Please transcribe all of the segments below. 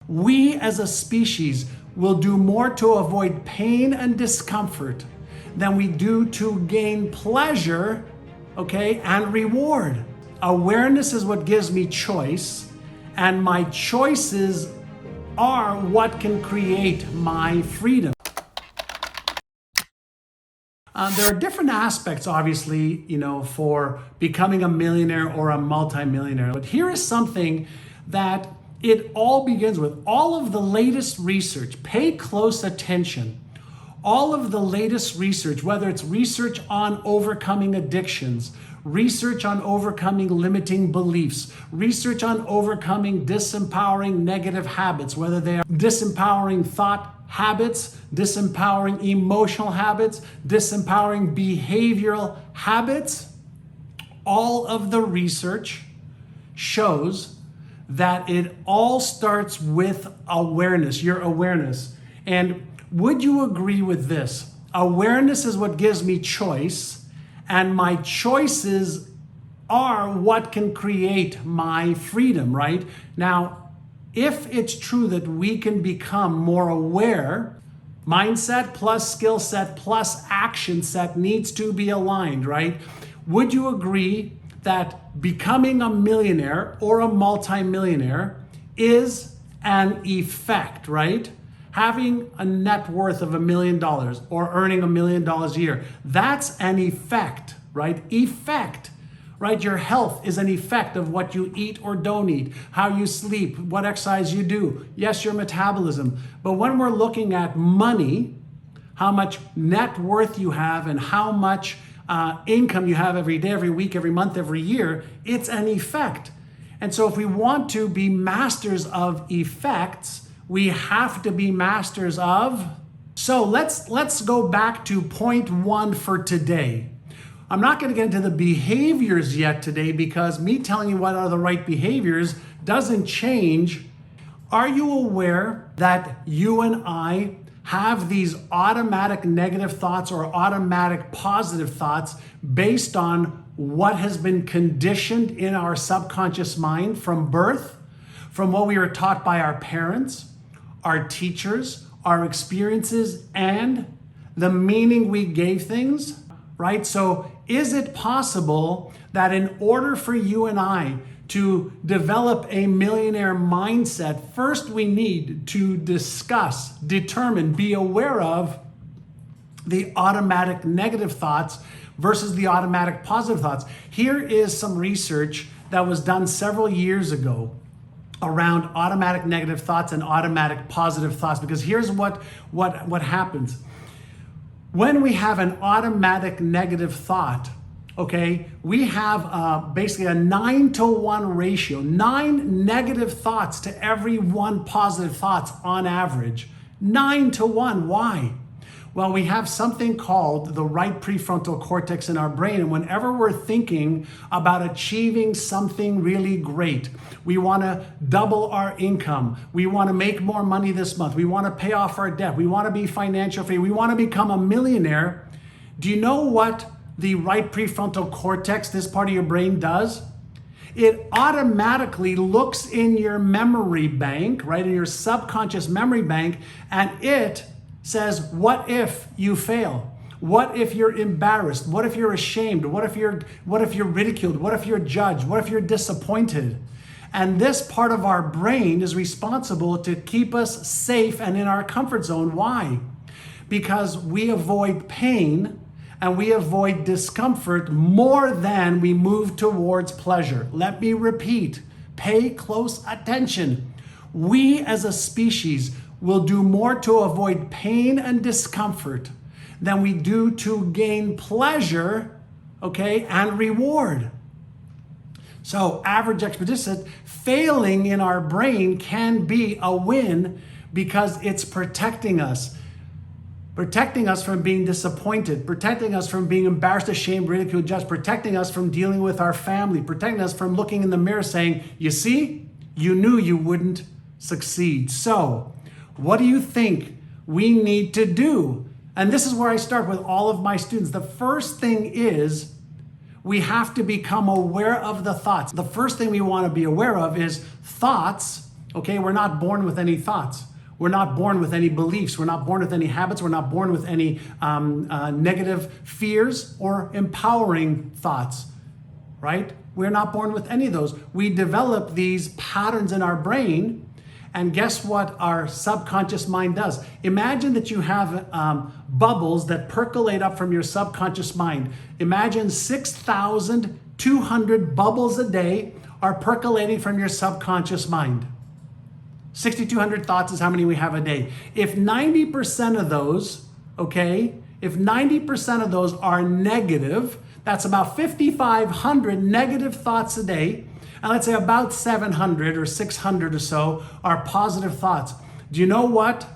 we as a species will do more to avoid pain and discomfort than we do to gain pleasure, okay, and reward. Awareness is what gives me choice, and my choices are what can create my freedom. There are different aspects, obviously, for becoming a millionaire or a multimillionaire. But here is something that it all begins with. All of the latest research, pay close attention. All of the latest research, whether it's research on overcoming addictions, research on overcoming limiting beliefs, research on overcoming disempowering negative habits, whether they are disempowering thought habits, disempowering emotional habits, disempowering behavioral habits, all of the research shows that it all starts with awareness, your awareness. And would you agree with this? Awareness is what gives me choice, and my choices are what can create my freedom, right? Now, if it's true that we can become more aware, mindset plus skill set plus action set needs to be aligned, right? Would you agree that becoming a millionaire or a multimillionaire is an effect, right? Having a net worth of $1 million or earning $1 million a year, that's an effect, right? Effect. Right? Your health is an effect of what you eat or don't eat, how you sleep, what exercise you do. Yes, your metabolism. But when we're looking at money, how much net worth you have and how much income you have every day, every week, every month, every year, it's an effect. And so if we want to be masters of effects, we have to be masters of. So let's go back to point one for today. I'm not going to get into the behaviors yet today because me telling you what are the right behaviors doesn't change. Are you aware that you and I have these automatic negative thoughts or automatic positive thoughts based on what has been conditioned in our subconscious mind from birth, from what we were taught by our parents, our teachers, our experiences, and the meaning we gave things? Right? So is it possible that in order for you and I to develop a millionaire mindset, first we need to discuss, determine, be aware of the automatic negative thoughts versus the automatic positive thoughts? Here is some research that was done several years ago around automatic negative thoughts and automatic positive thoughts, because here's what happens. When we have an automatic negative thought, okay, we have basically a 9-to-1 ratio, 9 negative thoughts to every 1 positive thoughts on average. 9-to-1, why? Well, we have something called the right prefrontal cortex in our brain, and whenever we're thinking about achieving something really great, we want to double our income, we want to make more money this month, we want to pay off our debt, we want to be financial free, we want to become a millionaire. Do you know what the right prefrontal cortex, this part of your brain, does? It automatically looks in your memory bank, right, in your subconscious memory bank, and it says, what if you fail? What if you're embarrassed? What if you're ashamed? What if you're ridiculed? What if you're judged? What if you're disappointed? And this part of our brain is responsible to keep us safe and in our comfort zone. Why? Because we avoid pain and we avoid discomfort more than we move towards pleasure. Let me repeat, pay close attention. We as a species will do more to avoid pain and discomfort than we do to gain pleasure, okay, and reward. So average experts said failing in our brain can be a win because it's protecting us from being disappointed, protecting us from being embarrassed, ashamed, ridiculed, judged, protecting us from dealing with our family, protecting us from looking in the mirror saying, you see, you knew you wouldn't succeed. So what do you think we need to do? And this is where I start with all of my students. The first thing is we have to become aware of the thoughts. The first thing we want to be aware of is thoughts Okay, we're not born with any thoughts. We're not born with any beliefs. We're not born with any habits. We're not born with any negative fears or empowering thoughts, right? We're not born with any of those. We develop these patterns in our brain, and guess what our subconscious mind does? Imagine that you have bubbles that percolate up from your subconscious mind. Imagine 6,200 bubbles a day are percolating from your subconscious mind. 6,200 thoughts is how many we have a day. If 90% of those, okay, if 90% of those are negative, that's about 5,500 negative thoughts a day. And let's say about 700 or 600 or so are positive thoughts. Do you know what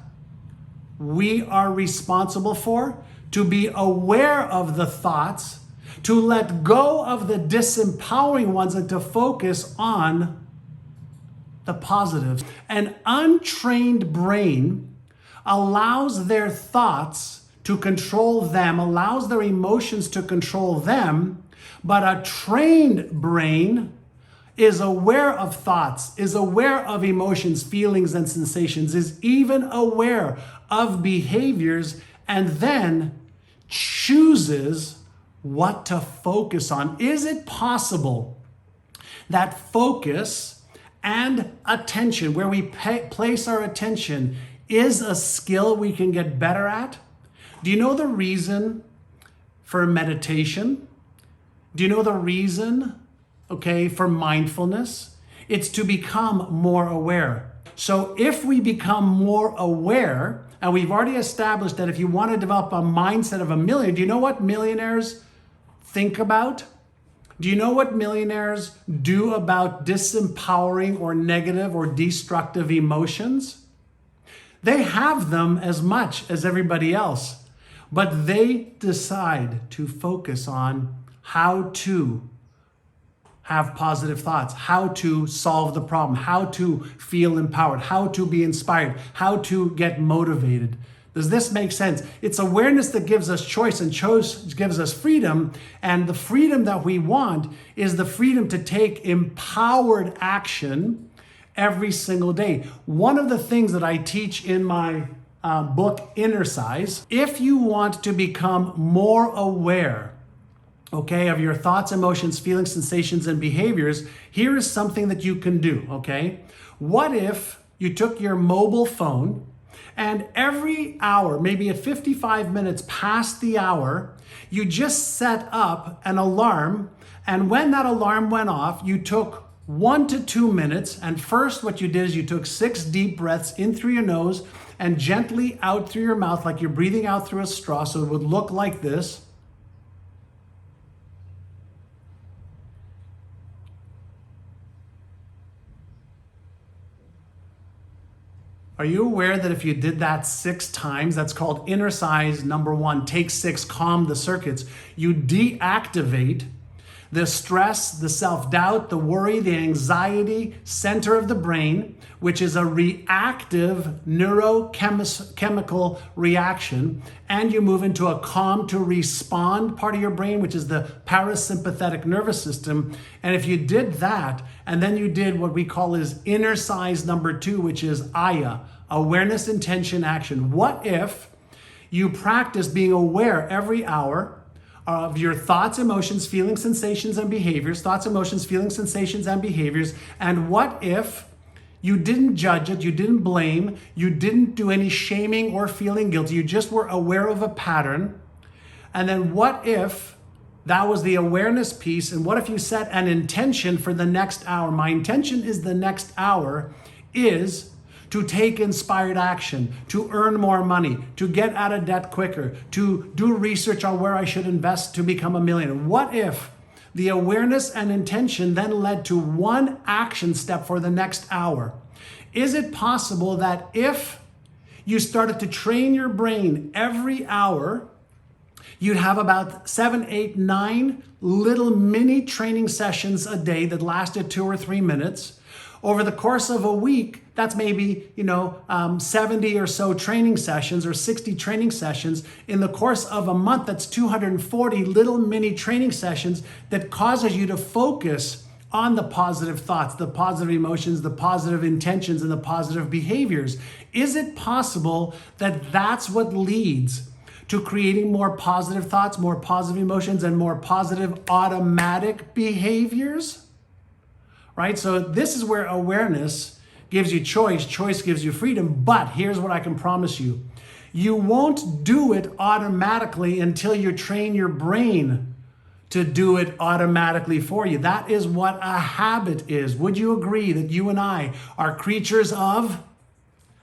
we are responsible for? To be aware of the thoughts, to let go of the disempowering ones, and to focus on the positives. An untrained brain allows their thoughts to control them, allows their emotions to control them, but a trained brain is aware of thoughts, is aware of emotions, feelings, and sensations, is even aware of behaviors, and then chooses what to focus on. Is it possible that focus and attention, where we place our attention, is a skill we can get better at? Do you know the reason for meditation? Do you know the reason, okay, for mindfulness? It's to become more aware. So if we become more aware, and we've already established that if you want to develop a mindset of a millionaire, do you know what millionaires think about? Do you know what millionaires do about disempowering or negative or destructive emotions? They have them as much as everybody else, but they decide to focus on how to have positive thoughts, how to solve the problem, how to feel empowered, how to be inspired, how to get motivated. Does this make sense? It's awareness that gives us choice, and choice gives us freedom. And the freedom that we want is the freedom to take empowered action every single day. One of the things that I teach in my book, Innercise, if you want to become more aware, okay, of your thoughts, emotions, feelings, sensations, and behaviors, here is something that you can do, okay? What if you took your mobile phone, and every hour, maybe at 55 minutes past the hour, you just set up an alarm, and when that alarm went off, you took 1 to 2 minutes, and first what you did is you took 6 deep breaths in through your nose and gently out through your mouth, like you're breathing out through a straw, so it would look like this. Are you aware that if you did that 6 times, that's called Innercise number 1, take 6, calm the circuits, you deactivate the stress, the self-doubt, the worry, the anxiety center of the brain, which is a reactive neurochemical reaction, and you move into a calm to respond part of your brain, which is the parasympathetic nervous system. And if you did that, and then you did what we call is Innercise number 2, which is AYA, awareness, intention, action. What if you practice being aware every hour of your thoughts, emotions, feelings, sensations, and behaviors, thoughts, emotions, feelings, sensations, and behaviors, and what if you didn't judge it, you didn't blame, you didn't do any shaming or feeling guilty, you just were aware of a pattern, and then what if that was the awareness piece, and what if you set an intention for the next hour? My intention is the next hour is to take inspired action, to earn more money, to get out of debt quicker, to do research on where I should invest to become a millionaire. What if the awareness and intention then led to one action step for the next hour? Is it possible that if you started to train your brain every hour, you'd have about 7, 8, 9 little mini training sessions a day that lasted 2 or 3 minutes? Over the course of a week, that's maybe 70 or so training sessions or 60 training sessions. In the course of a month, that's 240 little mini training sessions that causes you to focus on the positive thoughts, the positive emotions, the positive intentions, and the positive behaviors? Is it possible that that's what leads to creating more positive thoughts, more positive emotions, and more positive automatic behaviors? Right? So this is where awareness gives you choice, choice gives you freedom, but here's what I can promise you. You won't do it automatically until you train your brain to do it automatically for you. That is what a habit is. Would you agree that you and I are creatures of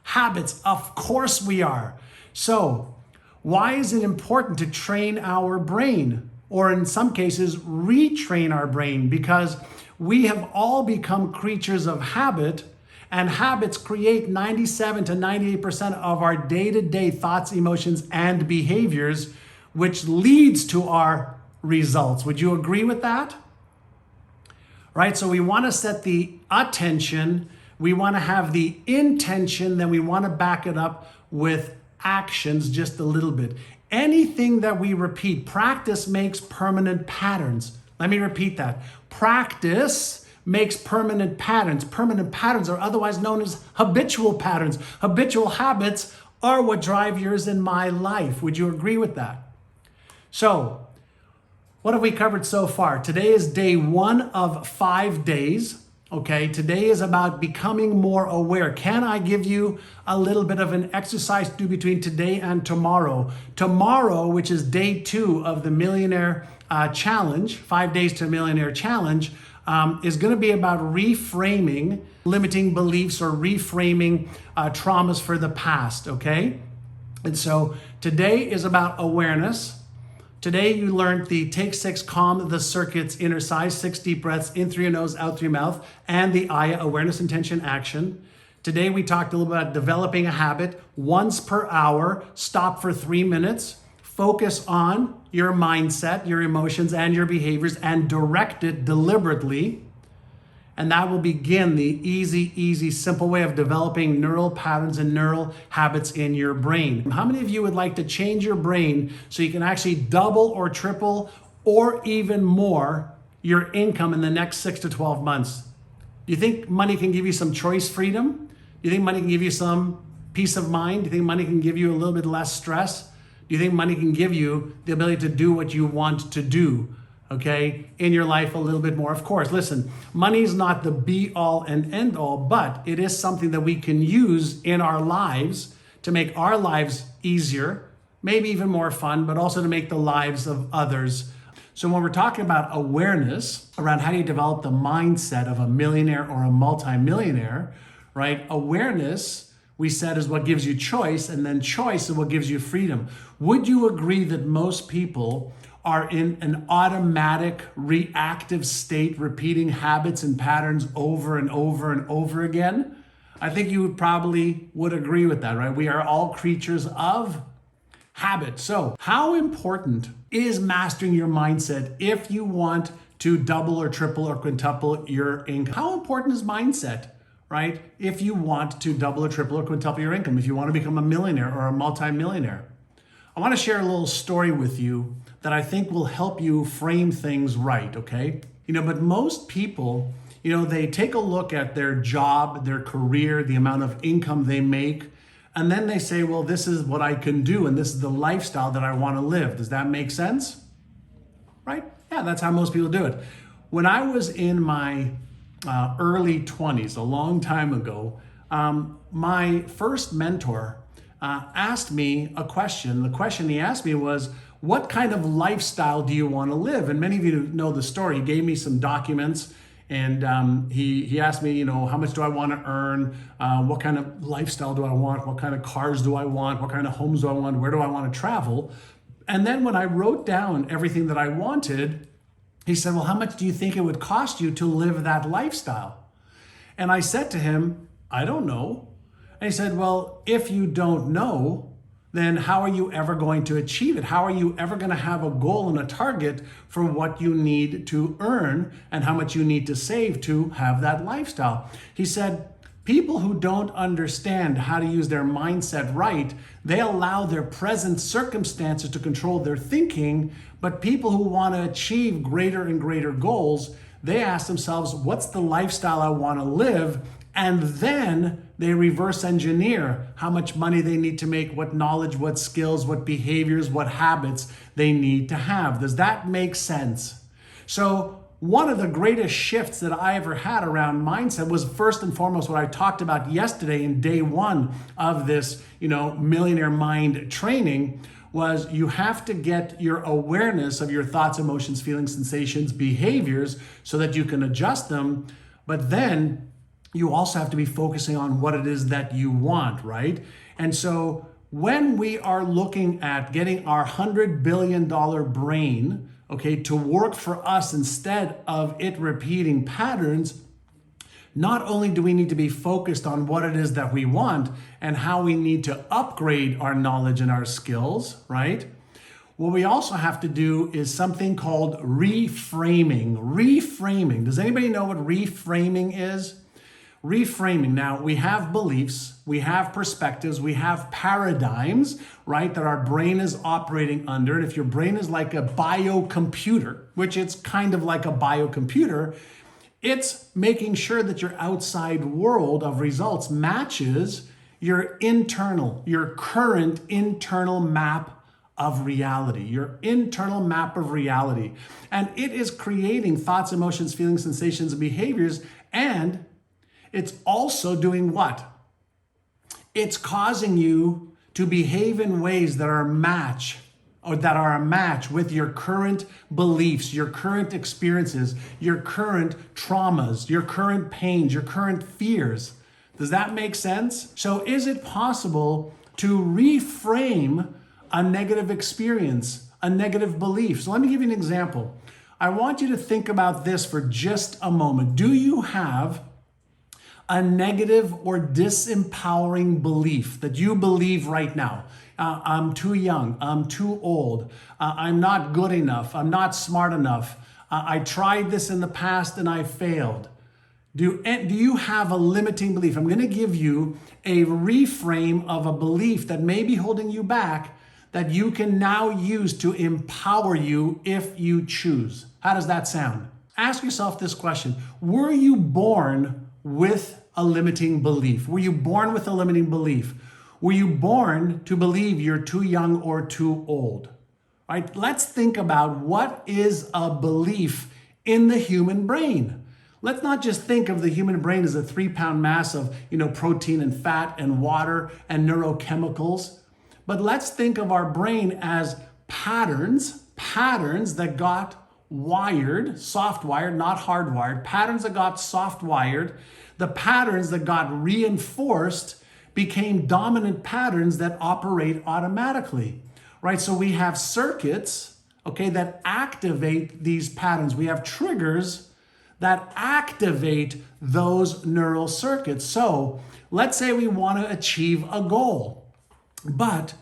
habits? Of course we are. So why is it important to train our brain? Or in some cases, retrain our brain? Because we have all become creatures of habit, and habits create 97 to 98% of our day-to-day thoughts, emotions, and behaviors, which leads to our results. Would you agree with that? Right? So we want to set the attention, we want to have the intention, then we want to back it up with actions just a little bit. Anything that we repeat, practice makes permanent patterns. Let me repeat that. Practice makes permanent patterns. Permanent patterns are otherwise known as habitual patterns. Habitual habits are what drive yours and my life. Would you agree with that? So, what have we covered so far? Today is day 1 of 5 days. Okay, today is about becoming more aware. Can I give you a little bit of an exercise to do between today and tomorrow? Tomorrow, which is day 2 of the Millionaire Challenge, 5 days to Millionaire Challenge, is going to be about reframing limiting beliefs or reframing traumas for the past, okay? And so today is about awareness. Today you learned the take 6, calm the circuits, Innercise, 6 deep breaths, in through your nose, out through your mouth, and the Aya, awareness, intention, action. Today we talked a little bit about developing a habit, once per hour, stop for 3 minutes, focus on your mindset, your emotions, and your behaviors, and direct it deliberately. And that will begin the easy, simple way of developing neural patterns and neural habits in your brain. How many of you would like to change your brain so you can actually double or triple or even more your income in the next 6 to 12 months? Do you think money can give you some choice freedom? Do you think money can give you some peace of mind? Do you think money can give you a little bit less stress? Do you think money can give you the ability to do what you want to do? Okay, in your life a little bit more. Of course, listen, money is not the be all and end all, but it is something that we can use in our lives to make our lives easier, maybe even more fun, but also to make the lives of others. So when we're talking about awareness around how do you develop the mindset of a millionaire or a multimillionaire, right? Awareness, we said, is what gives you choice, and then choice is what gives you freedom. Would you agree that most people are in an automatic, reactive state, repeating habits and patterns over and over and over again? I think you probably would agree with that, right? We are all creatures of habit. So how important is mastering your mindset if you want to double or triple or quintuple your income? How important is mindset, right? If you want to double or triple or quintuple your income, if you want to become a millionaire or a multimillionaire. I want to share a little story with you that I think will help you frame things right, okay? But most people, they take a look at their job, their career, the amount of income they make, and then they say, well, this is what I can do, and this is the lifestyle that I want to live. Does that make sense? Right? Yeah, that's how most people do it. When I was in my early 20s, a long time ago, my first mentor asked me a question. The question he asked me was, what kind of lifestyle do you want to live? And many of you know the story. He gave me some documents, and he asked me, how much do I want to earn? What kind of lifestyle do I want? What kind of cars do I want? What kind of homes do I want? Where do I want to travel? And then when I wrote down everything that I wanted, he said, well, how much do you think it would cost you to live that lifestyle? And I said to him, I don't know. And he said, well, if you don't know, then how are you ever going to achieve it? How are you ever going to have a goal and a target for what you need to earn and how much you need to save to have that lifestyle? He said, people who don't understand how to use their mindset right, they allow their present circumstances to control their thinking, but people who want to achieve greater and greater goals, They ask themselves, what's the lifestyle I want to live? And then they reverse engineer how much money they need to make, what knowledge, what skills, what behaviors, what habits they need to have. Does that make sense? So one of the greatest shifts that I ever had around mindset was first and foremost what I talked about yesterday in day one of this, Millionaire Mind training, was you have to get your awareness of your thoughts, emotions, feelings, sensations, behaviors so that you can adjust them. But then you also have to be focusing on what it is that you want, right? And so when we are looking at getting our $100 billion brain, to work for us instead of it repeating patterns, not only do we need to be focused on what it is that we want and how we need to upgrade our knowledge and our skills, right? What we also have to do is something called reframing. Reframing. Does anybody know what reframing is? Reframing. Now, we have beliefs, we have perspectives, we have paradigms, right, that our brain is operating under. And if your brain is like a biocomputer, which it's kind of like a biocomputer, it's making sure that your outside world of results matches your current internal map of reality, your internal map of reality. And it is creating thoughts, emotions, feelings, sensations, and behaviors. And it's also doing what? It's causing you to behave in ways that are a match with your current beliefs, your current experiences, your current traumas, your current pains, your current fears. Does that make sense? So is it possible to reframe a negative experience, a negative belief? So let me give you an example. I want you to think about this for just a moment. Do you have a negative or disempowering belief that you believe right now? I'm too young, I'm too old, I'm not good enough, I'm not smart enough, I tried this in the past and I failed. Do you have a limiting belief? I'm going to give you a reframe of a belief that may be holding you back that you can now use to empower you if you choose. How does that sound? Ask yourself this question. Were you born with a limiting belief? Were you born with a limiting belief? Were you born to believe you're too young or too old? Right? Let's think about what is a belief in the human brain. Let's not just think of the human brain as a 3-pound mass of, protein and fat and water and neurochemicals, but let's think of our brain as patterns that got wired, soft wired, not hardwired, patterns that got soft wired. The patterns that got reinforced became dominant patterns that operate automatically, right? So we have circuits, that activate these patterns. We have triggers that activate those neural circuits. So let's say we want to achieve a goal, but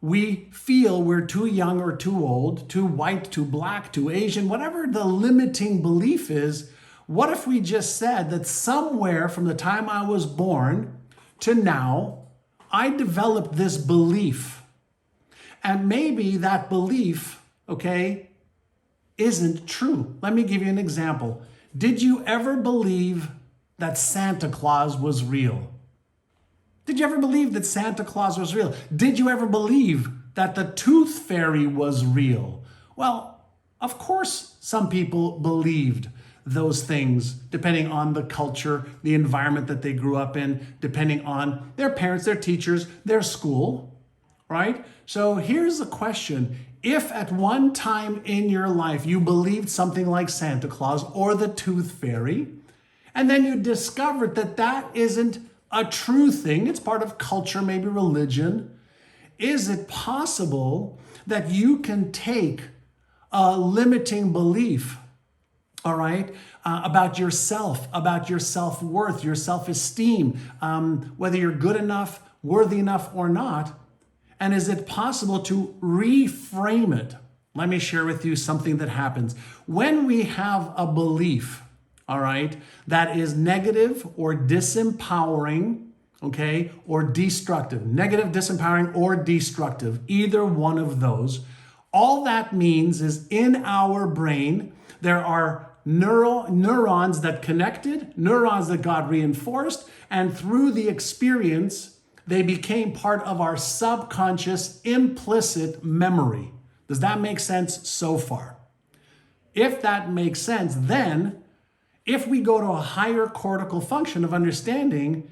we feel we're too young or too old, too white, too black, too Asian, whatever the limiting belief is. What if we just said that somewhere from the time I was born to now, I developed this belief. And maybe that belief, isn't true. Let me give you an example. Did you ever believe that Santa Claus was real? Did you ever believe that Santa Claus was real? Did you ever believe that the tooth fairy was real? Well, of course, some people believed those things, depending on the culture, the environment that they grew up in, depending on their parents, their teachers, their school, right? So here's the question. If at one time in your life you believed something like Santa Claus or the tooth fairy, and then you discovered that that isn't a true thing, it's part of culture, maybe religion, is it possible that you can take a limiting belief, about yourself, about your self-worth, your self-esteem, whether you're good enough, worthy enough or not, and is it possible to reframe it? Let me share with you something that happens. When we have a belief, that is negative or disempowering, or destructive, negative, disempowering, or destructive, either one of those, all that means is in our brain, there are neurons that connected, neurons that got reinforced, and through the experience, they became part of our subconscious implicit memory. Does that make sense so far? If that makes sense, then if we go to a higher cortical function of understanding,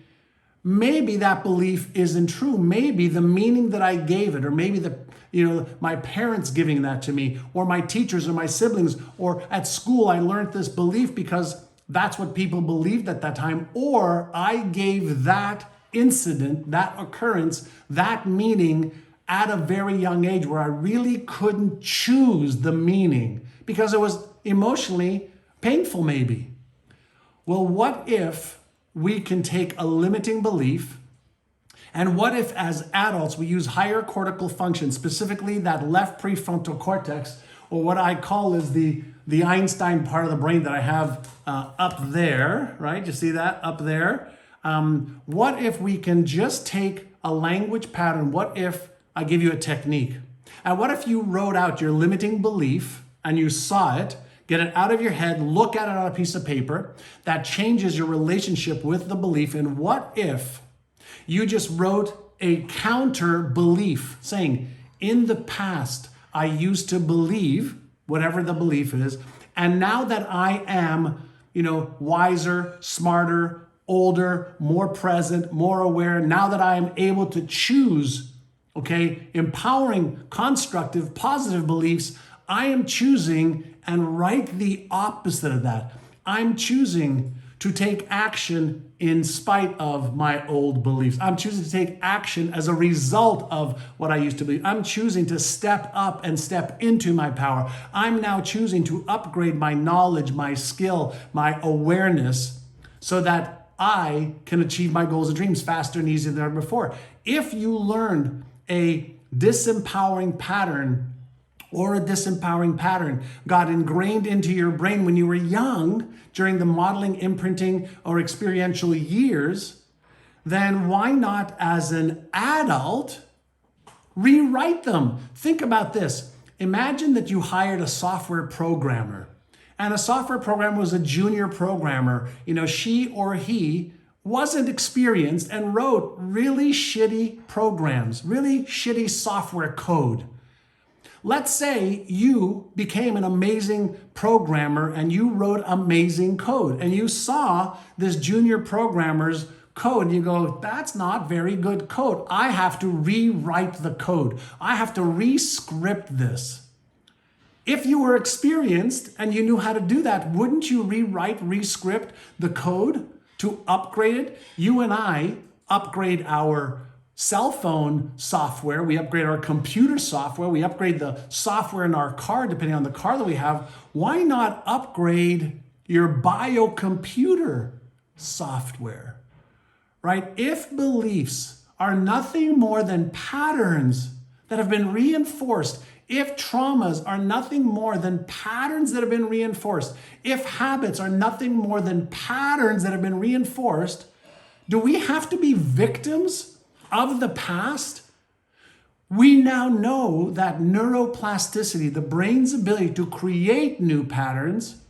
maybe that belief isn't true. Maybe the meaning that I gave it, or maybe my parents giving that to me, or my teachers or my siblings, or at school I learned this belief because that's what people believed at that time, or I gave that incident, that occurrence, that meaning at a very young age where I really couldn't choose the meaning because it was emotionally painful maybe. Well, what if we can take a limiting belief, and what if as adults we use higher cortical function, specifically that left prefrontal cortex, or what I call is the Einstein part of the brain that I have up there, right? You see that up there? What if we can just take a language pattern? What if I give you a technique? And what if you wrote out your limiting belief and you saw it, get it out of your head, look at it on a piece of paper, that changes your relationship with the belief. And what if you just wrote a counter belief saying, in the past, I used to believe whatever the belief is. And now that I am, wiser, smarter, older, more present, more aware, now that I am able to choose, empowering, constructive, positive beliefs, I am choosing and write the opposite of that. I'm choosing to take action in spite of my old beliefs. I'm choosing to take action as a result of what I used to believe. I'm choosing to step up and step into my power. I'm now choosing to upgrade my knowledge, my skill, my awareness, so that I can achieve my goals and dreams faster and easier than ever before. If you learned a disempowering pattern, or a disempowering pattern got ingrained into your brain when you were young during the modeling, imprinting, or experiential years, then why not as an adult rewrite them? Think about this. Imagine that you hired a software programmer, and a software programmer was a junior programmer. She or he wasn't experienced and wrote really shitty programs, really shitty software code. Let's say you became an amazing programmer and you wrote amazing code, and you saw this junior programmer's code and you go, that's not very good code. I have to rewrite the code. I have to rescript this. If you were experienced and you knew how to do that, wouldn't you rescript the code to upgrade it? You and I upgrade our cell phone software, we upgrade our computer software, we upgrade the software in our car, depending on the car that we have. Why not upgrade your biocomputer software, right? If beliefs are nothing more than patterns that have been reinforced, if traumas are nothing more than patterns that have been reinforced, if habits are nothing more than patterns that have been reinforced, do we have to be victims of the past? We now know that neuroplasticity, the brain's ability to create new patterns,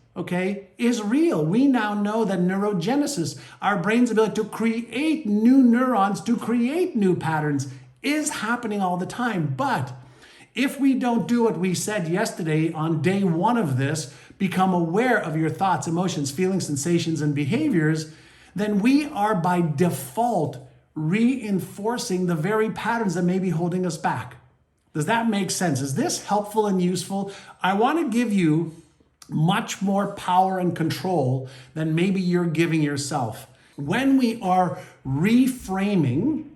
is real. We now know that neurogenesis, our brain's ability to create new neurons, to create new patterns, is happening all the time. But if we don't do what we said yesterday on day one of this, become aware of your thoughts, emotions, feelings, sensations, and behaviors, then we are by default reinforcing the very patterns that may be holding us back. Does that make sense? Is this helpful and useful? I want to give you much more power and control than maybe you're giving yourself. When we are reframing,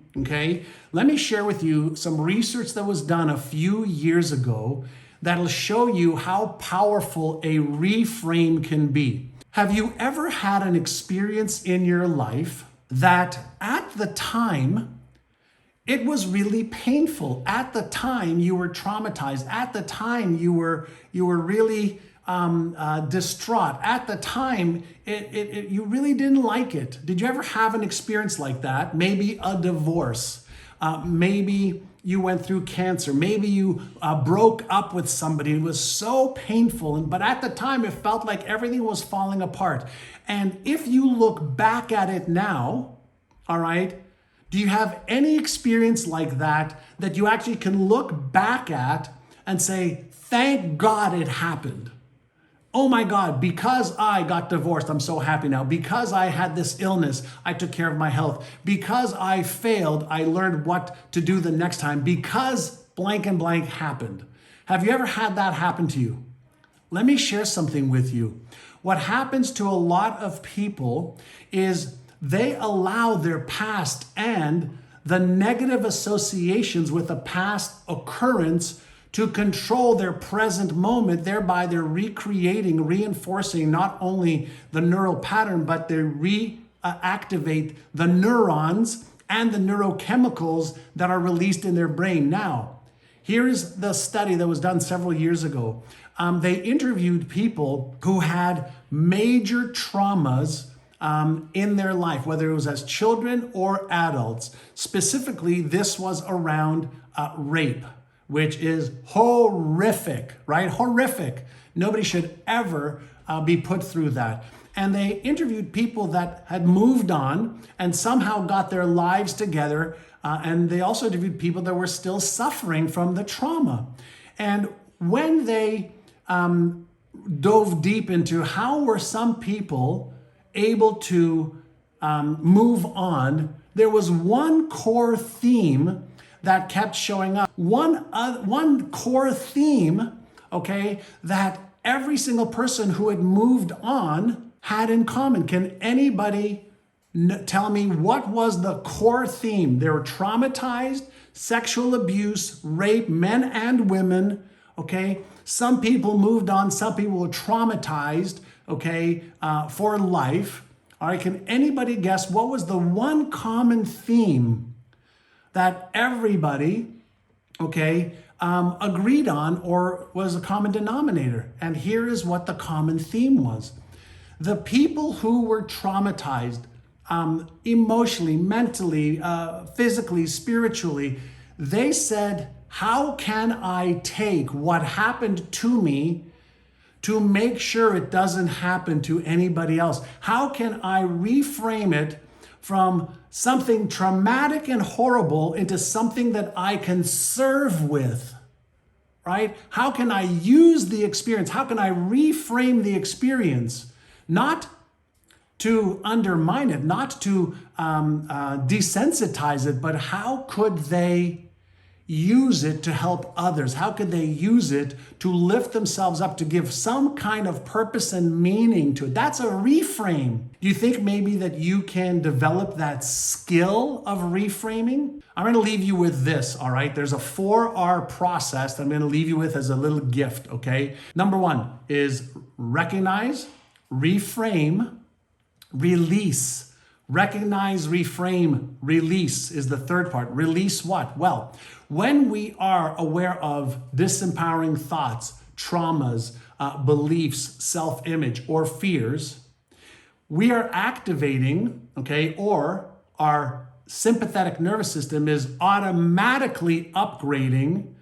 let me share with you some research that was done a few years ago that'll show you how powerful a reframe can be. Have you ever had an experience in your life that at the time, it was really painful? At the time, you were traumatized. At the time, you were really distraught. At the time, you really didn't like it. Did you ever have an experience like that? Maybe a divorce, Maybe you went through cancer. Maybe you broke up with somebody. It was so painful. But at the time, it felt like everything was falling apart. And if you look back at it now, all right, do you have any experience like that you actually can look back at and say, thank God it happened? Oh my God, because I got divorced, I'm so happy now. Because I had this illness, I took care of my health. Because I failed, I learned what to do the next time. Because blank and blank happened. Have you ever had that happen to you? Let me share something with you. What happens to a lot of people is they allow their past and the negative associations with a past occurrence to control their present moment. Thereby they're recreating, reinforcing not only the neural pattern, but they reactivate the neurons and the neurochemicals that are released in their brain. Now, here is the study that was done several years ago. They interviewed people who had major traumas in their life, whether it was as children or adults. Specifically, this was around rape, which is horrific, right? Horrific. Nobody should ever be put through that. And they interviewed people that had moved on and somehow got their lives together. And they also interviewed people that were still suffering from the trauma. And when they dove deep into how were some people able to move on, there was one core theme that kept showing up. One core theme, okay, that every single person who had moved on had in common. Can anybody tell me what was the core theme? They were traumatized, sexual abuse, rape, men and women, okay? Some people moved on, some people were traumatized, okay, for life. All right, can anybody guess what was the one common theme that everybody, okay, agreed on or was a common denominator? And here is what the common theme was. The people who were traumatized emotionally, mentally, physically, spiritually, they said, how can I take what happened to me to make sure it doesn't happen to anybody else? How can I reframe it from something traumatic and horrible into something that I can serve with, right? How can I use the experience? How can I reframe the experience? Not to undermine it, not to desensitize it, but how could they use it to help others? How could they use it to lift themselves up, to give some kind of purpose and meaning to it? That's a reframe. Do you think maybe that you can develop that skill of reframing? I'm going to leave you with this, all right? There's a 4R process that I'm going to leave you with as a little gift, okay? Number 1 is recognize, reframe, release. Recognize, reframe, release is the third part. Release what? Well, when we are aware of disempowering thoughts, traumas, beliefs, self-image, or fears, we are activating, okay, or our sympathetic nervous system is automatically automatically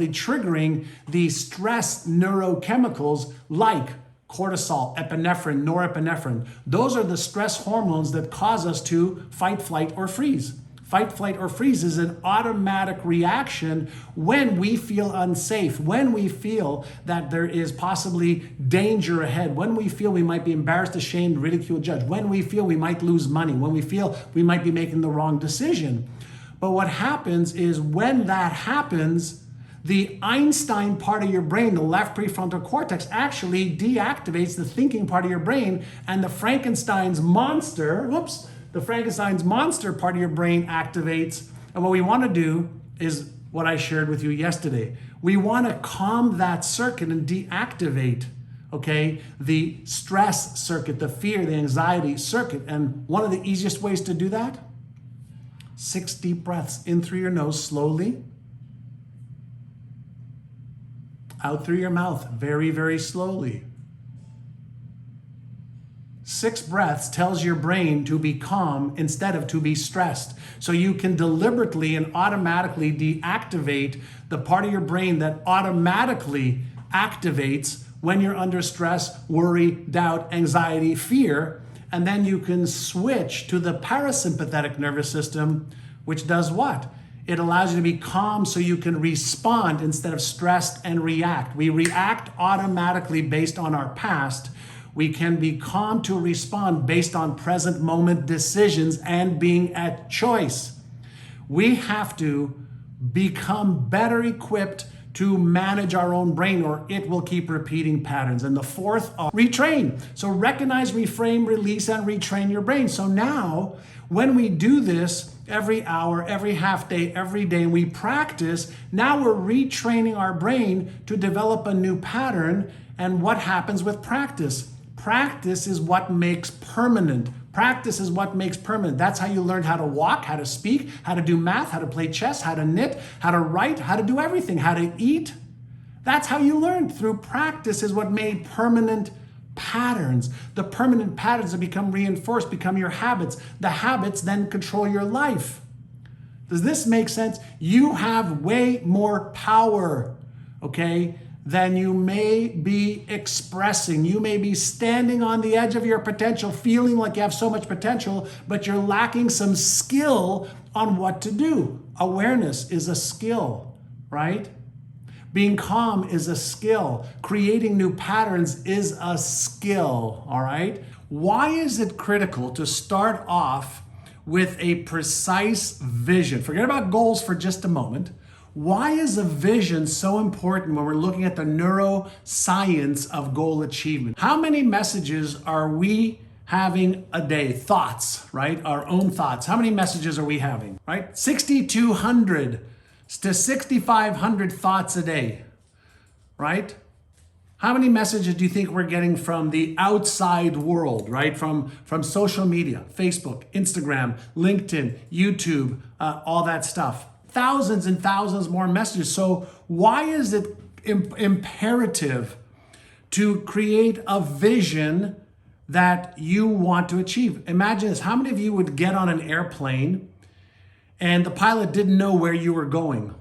triggering the stress neurochemicals like cortisol, epinephrine, norepinephrine. Those are the stress hormones that cause us to fight, flight, or freeze. Fight, flight, or freeze is an automatic reaction when we feel unsafe, when we feel that there is possibly danger ahead, when we feel we might be embarrassed, ashamed, ridiculed, judged, when we feel we might lose money, when we feel we might be making the wrong decision. But what happens is when that happens, the Einstein part of your brain, the left prefrontal cortex, actually deactivates the thinking part of your brain, and the Frankenstein's monster part of your brain activates. And what we want to do is what I shared with you yesterday. We want to calm that circuit and deactivate, okay, the stress circuit, the fear, the anxiety circuit. And one of the easiest ways to do that, 6 deep breaths in through your nose slowly, out through your mouth very, very slowly. 6 breaths tells your brain to be calm instead of to be stressed. So you can deliberately and automatically deactivate the part of your brain that automatically activates when you're under stress, worry, doubt, anxiety, fear. And then you can switch to the parasympathetic nervous system, which does what? It allows you to be calm so you can respond instead of stressed and react. We react automatically based on our past. We can be calm to respond based on present moment decisions and being at choice. We have to become better equipped to manage our own brain, or it will keep repeating patterns. And the fourth, retrain. So recognize, reframe, release, and retrain your brain. So now, when we do this every hour, every half day, every day, and we practice, now we're retraining our brain to develop a new pattern. And what happens with practice? Practice is what makes permanent. Practice is what makes permanent. That's how you learn how to walk, how to speak, how to do math, how to play chess, how to knit, how to write, how to do everything, how to eat. That's how you learn. Through practice is what made permanent patterns. The permanent patterns that become reinforced become your habits. The habits then control your life. Does this make sense? You have way more power, okay, than you may be expressing. You may be standing on the edge of your potential, feeling like you have so much potential, but you're lacking some skill on what to do. Awareness is a skill, right? Being calm is a skill. Creating new patterns is a skill, all right? Why is it critical to start off with a precise vision? Forget about goals for just a moment. Why is a vision so important when we're looking at the neuroscience of goal achievement? How many messages are we having a day? Thoughts, right? Our own thoughts. How many messages are we having, right? 6,200 to 6,500 thoughts a day, right? How many messages do you think we're getting from the outside world, right? From social media, Facebook, Instagram, LinkedIn, YouTube, all that stuff. Thousands and thousands more messages. So why is it imperative to create a vision that you want to achieve? Imagine this. How many of you would get on an airplane and the pilot didn't know where you were going?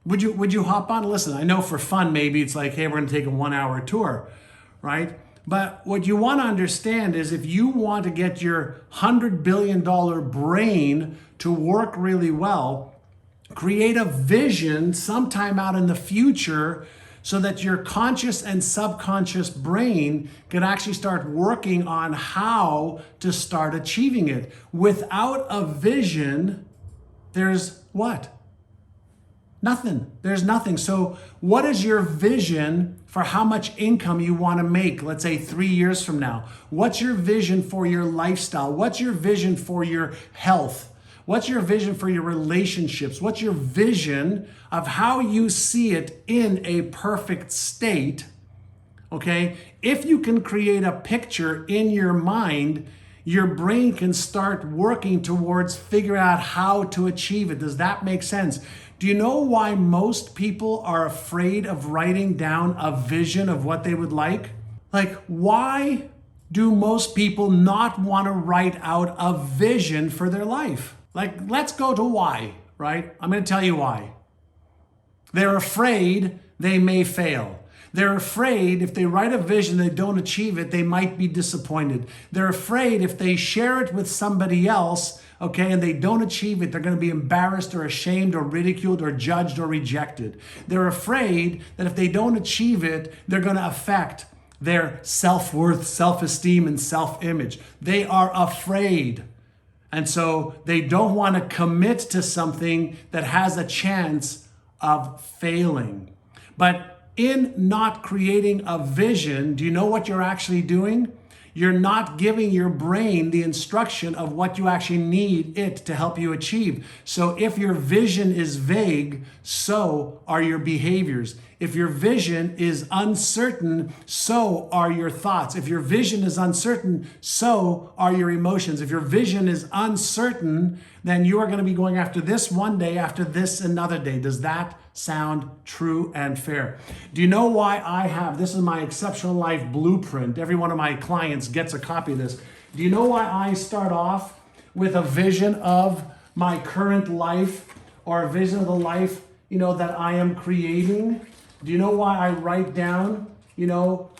Would you hop on? Listen, I know for fun, maybe it's like, hey, we're going to take a 1-hour tour, right? But what you want to understand is if you want to get your $100 billion brain to work really well, create a vision sometime out in the future so that your conscious and subconscious brain can actually start working on how to start achieving it. Without a vision, there's what? Nothing. There's nothing. So what is your vision for how much income you want to make, let's say 3 years from now? What's your vision for your lifestyle? What's your vision for your health? What's your vision for your relationships? What's your vision of how you see it in a perfect state? Okay? If you can create a picture in your mind, your brain can start working towards figuring out how to achieve it. Does that make sense? Do you know why most people are afraid of writing down a vision of what they would like? Like, why do most people not want to write out a vision for their life? Like, let's go to why, right? I'm going to tell you why. They're afraid they may fail. They're afraid if they write a vision, they don't achieve it, they might be disappointed. They're afraid if they share it with somebody else, okay, and they don't achieve it, they're going to be embarrassed or ashamed or ridiculed or judged or rejected. They're afraid that if they don't achieve it, they're going to affect their self-worth, self-esteem, and self-image. They are afraid. And so they don't want to commit to something that has a chance of failing. But in not creating a vision, do you know what you're actually doing? You're not giving your brain the instruction of what you actually need it to help you achieve. So if your vision is vague, so are your behaviors. If your vision is uncertain, so are your thoughts. If your vision is uncertain, so are your emotions. If your vision is uncertain, then you are going to be going after this one day, after this another day. Does that sound true and fair? Do you know why I have, this is my exceptional life blueprint. Every one of my clients gets a copy of this. Do you know why I start off with a vision of my current life or a vision of the life, that I am creating? Do you know why I write down,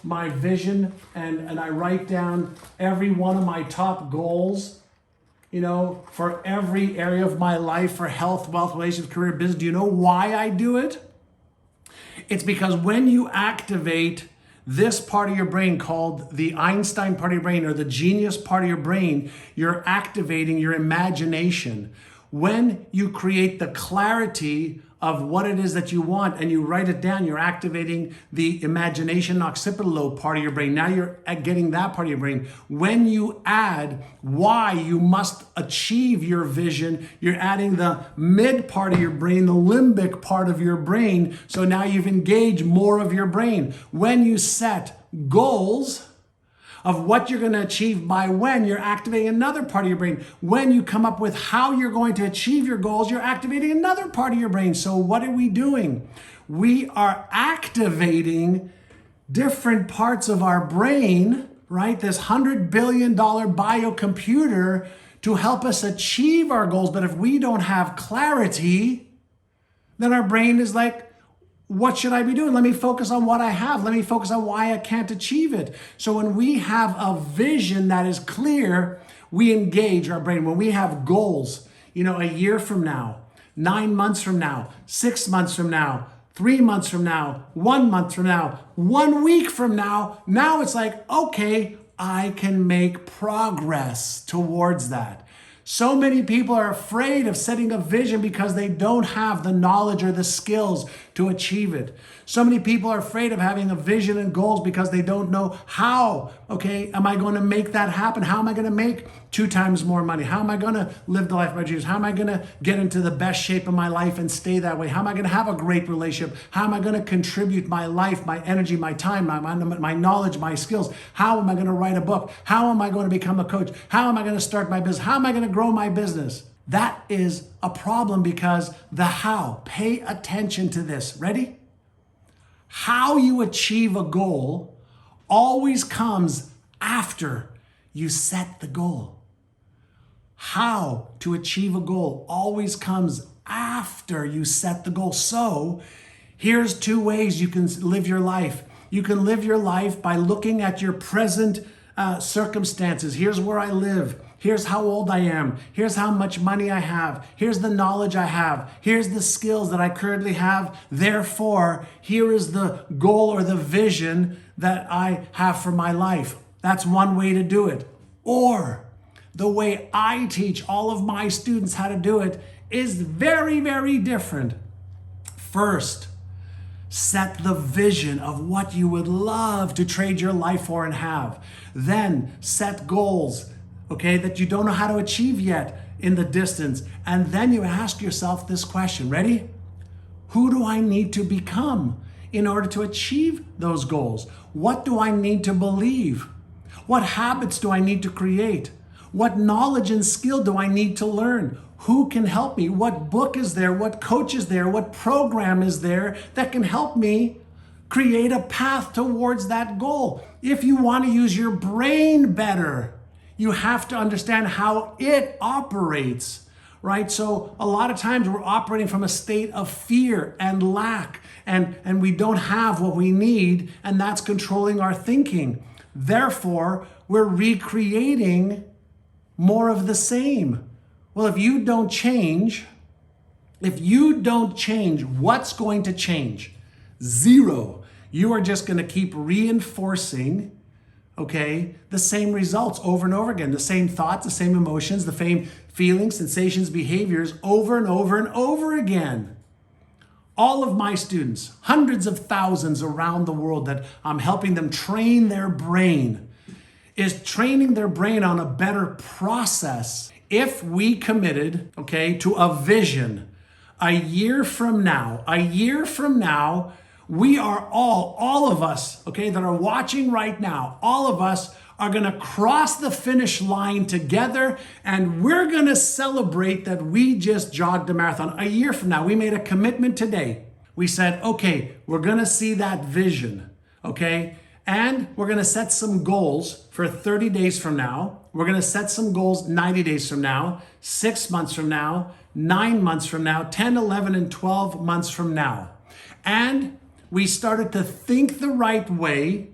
my vision and I write down every one of my top goals, for every area of my life, for health, wealth, relationships, career, business? Do you know why I do it? It's because when you activate this part of your brain called the Einstein part of your brain or the genius part of your brain, you're activating your imagination. When you create the clarity of what it is that you want and you write it down, you're activating the imagination occipital lobe part of your brain. Now you're getting that part of your brain. When you add why you must achieve your vision, you're adding the mid part of your brain, the limbic part of your brain. So now you've engaged more of your brain. When you set goals of what you're going to achieve by when, you're activating another part of your brain. When you come up with how you're going to achieve your goals, you're activating another part of your brain. So what are we doing? We are activating different parts of our brain, right? This $100 billion biocomputer to help us achieve our goals. But if we don't have clarity, then our brain is like, what should I be doing? Let me focus on what I have. Let me focus on why I can't achieve it. So when we have a vision that is clear, we engage our brain. When we have goals, a year from now, 9 months from now, 6 months from now, 3 months from now, 1 month from now, 1 week from now, now it's like, okay, I can make progress towards that. So many people are afraid of setting a vision because they don't have the knowledge or the skills to achieve it. So many people are afraid of having a vision and goals because they don't know how, am I going to make that happen? How am I going to make 2 times more money? How am I going to live the life of my dreams? How am I going to get into the best shape of my life and stay that way? How am I going to have a great relationship? How am I going to contribute my life, my energy, my time, my knowledge, my skills? How am I going to write a book? How am I going to become a coach? How am I going to start my business? How am I going to grow my business? That is a problem because the how. Pay attention to this. Ready? How you achieve a goal always comes after you set the goal. How to achieve a goal always comes after you set the goal. So here's 2 ways you can live your life. You can live your life by looking at your present circumstances. Here's where I live. Here's how old I am. Here's how much money I have. Here's the knowledge I have. Here's the skills that I currently have. Therefore, here is the goal or the vision that I have for my life. That's one way to do it. Or the way I teach all of my students how to do it is very, very different. First, set the vision of what you would love to trade your life for and have. Then set goals, that you don't know how to achieve yet in the distance. And then you ask yourself this question. Ready? Who do I need to become in order to achieve those goals? What do I need to believe? What habits do I need to create? What knowledge and skill do I need to learn? Who can help me? What book is there? What coach is there? What program is there that can help me create a path towards that goal? If you want to use your brain better, you have to understand how it operates, right? So a lot of times we're operating from a state of fear and lack, and we don't have what we need, and that's controlling our thinking. Therefore, we're recreating more of the same. Well, if you don't change, what's going to change? Zero. You are just going to keep reinforcing, the same results over and over again, the same thoughts, the same emotions, the same feelings, sensations, behaviors over and over and over again. All of my students, hundreds of thousands around the world that I'm helping them train their brain, is training their brain on a better process. If we committed, to a vision, a year from now, we are all of us, that are watching right now, all of us are going to cross the finish line together, and we're going to celebrate that we just jogged a marathon. A year from now, we made a commitment today. We said, we're going to see that vision, and we're going to set some goals for 30 days from now, we're going to set some goals 90 days from now, 6 months from now, 9 months from now, 10, 11, and 12 months from now. And we started to think the right way.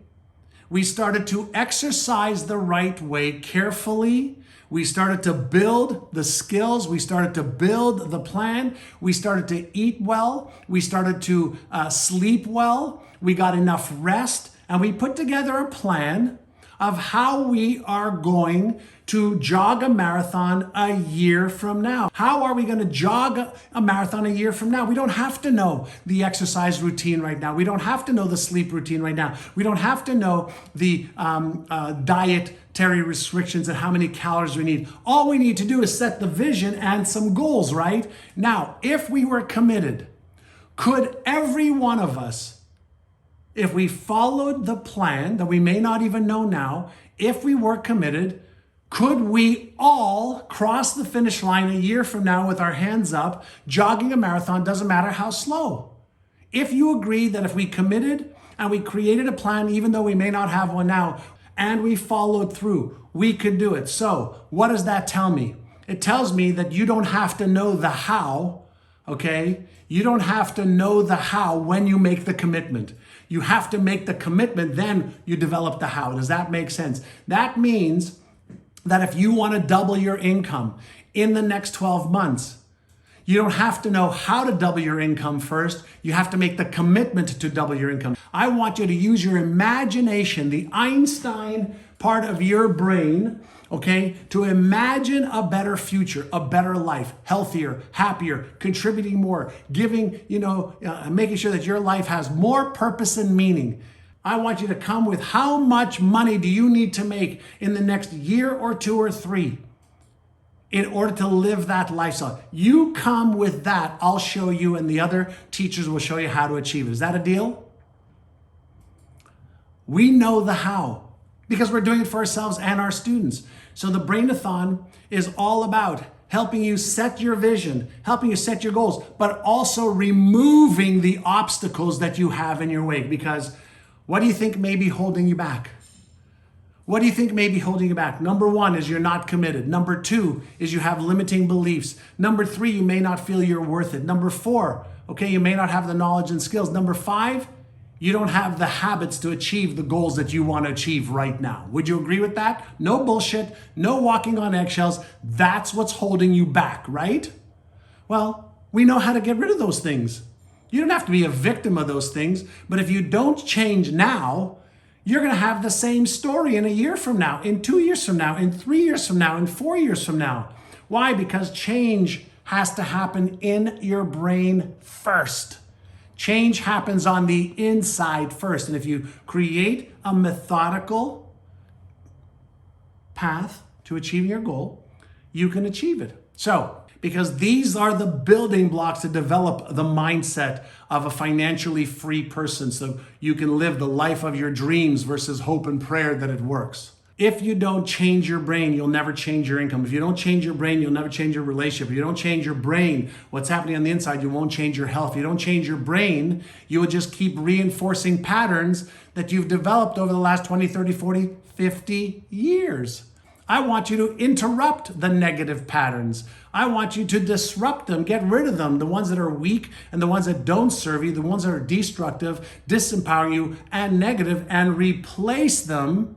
We started to exercise the right way carefully. We started to build the skills. We started to build the plan. We started to eat well. We started to sleep well. We got enough rest. And we put together a plan of how we are going to jog a marathon a year from now. How are we going to jog a marathon a year from now? We don't have to know the exercise routine right now. We don't have to know the sleep routine right now. We don't have to know the dietary restrictions and how many calories we need. All we need to do is set the vision and some goals, right? Now, if we were committed, could every one of us, if we followed the plan that we may not even know now, if we were committed, could we all cross the finish line a year from now with our hands up, jogging a marathon, doesn't matter how slow? If you agree that if we committed and we created a plan, even though we may not have one now, and we followed through, we could do it. So what does that tell me? It tells me that you don't have to know the how, okay? You don't have to know the how when you make the commitment. You have to make the commitment, then you develop the how. Does that make sense? That means that if you want to double your income in the next 12 months, you don't have to know how to double your income first. You have to make the commitment to double your income. I want you to use your imagination, the Einstein part of your brain, okay, to imagine a better future, a better life, healthier, happier, contributing more, giving, making sure that your life has more purpose and meaning. I want you to come with how much money do you need to make in the next year or 2 or 3 in order to live that lifestyle. You come with that, I'll show you, and the other teachers will show you how to achieve it. Is that a deal? We know the how because we're doing it for ourselves and our students. So the Brain-A-Thon is all about helping you set your vision, helping you set your goals, but also removing the obstacles that you have in your way. Because what do you think may be holding you back? What do you think may be holding you back? Number 1 is you're not committed. Number 2 is you have limiting beliefs. Number 3, you may not feel you're worth it. Number 4, okay, you may not have the knowledge and skills. Number 5, you don't have the habits to achieve the goals that you want to achieve right now. Would you agree with that? No bullshit, no walking on eggshells. That's what's holding you back, right? Well, we know how to get rid of those things. You don't have to be a victim of those things, but if you don't change now, you're going to have the same story in a year from now, in 2 years from now, in 3 years from now, in 4 years from now. Why? Because change has to happen in your brain first. Change happens on the inside first. And if you create a methodical path to achieving your goal, you can achieve it. So, because these are the building blocks to develop the mindset of a financially free person so you can live the life of your dreams versus hope and prayer that it works. If you don't change your brain, you'll never change your income. If you don't change your brain, you'll never change your relationship. If you don't change your brain, what's happening on the inside, you won't change your health. If you don't change your brain, you will just keep reinforcing patterns that you've developed over the last 20, 30, 40, 50 years. I want you to interrupt the negative patterns. I want you to disrupt them, get rid of them, the ones that are weak and the ones that don't serve you, the ones that are destructive, disempowering you, and negative, and replace them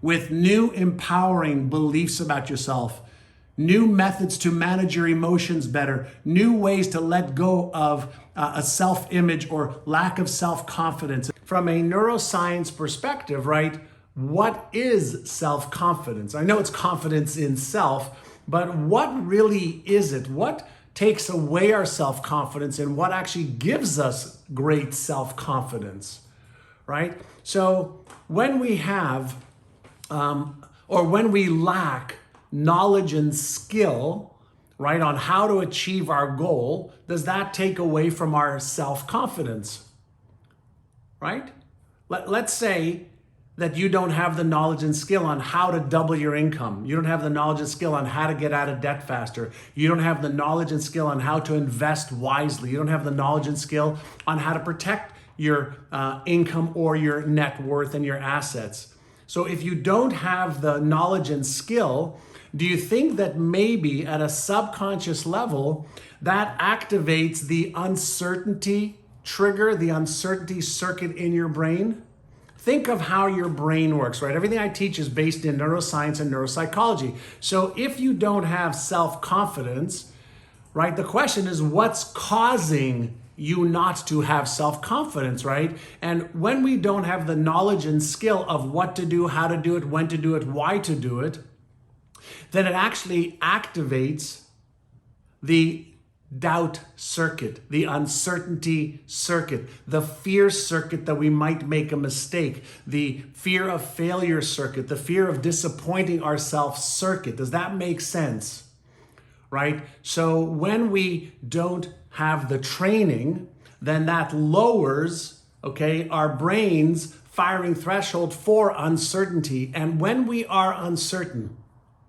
with new empowering beliefs about yourself, new methods to manage your emotions better, new ways to let go of a self-image or lack of self-confidence. From a neuroscience perspective, right? What is self-confidence? I know it's confidence in self, but what really is it? What takes away our self-confidence and what actually gives us great self-confidence, right? So when we have, or when we lack knowledge and skill, right, on how to achieve our goal, does that take away from our self-confidence, right? Let's say that you don't have the knowledge and skill on how to double your income. You don't have the knowledge and skill on how to get out of debt faster. You don't have the knowledge and skill on how to invest wisely. You don't have the knowledge and skill on how to protect your income or your net worth and your assets. So if you don't have the knowledge and skill, do you think that maybe at a subconscious level that activates the uncertainty trigger, the uncertainty circuit in your brain? Think of how your brain works, right? Everything I teach is based in neuroscience and neuropsychology. So if you don't have self-confidence, right, the question is what's causing you not to have self-confidence, right? And when we don't have the knowledge and skill of what to do, how to do it, when to do it, why to do it, then it actually activates the doubt circuit, the uncertainty circuit, the fear circuit that we might make a mistake, the fear of failure circuit, the fear of disappointing ourselves circuit. Does that make sense? Right? So when we don't have the training, then that lowers, okay, our brain's firing threshold for uncertainty. And when we are uncertain,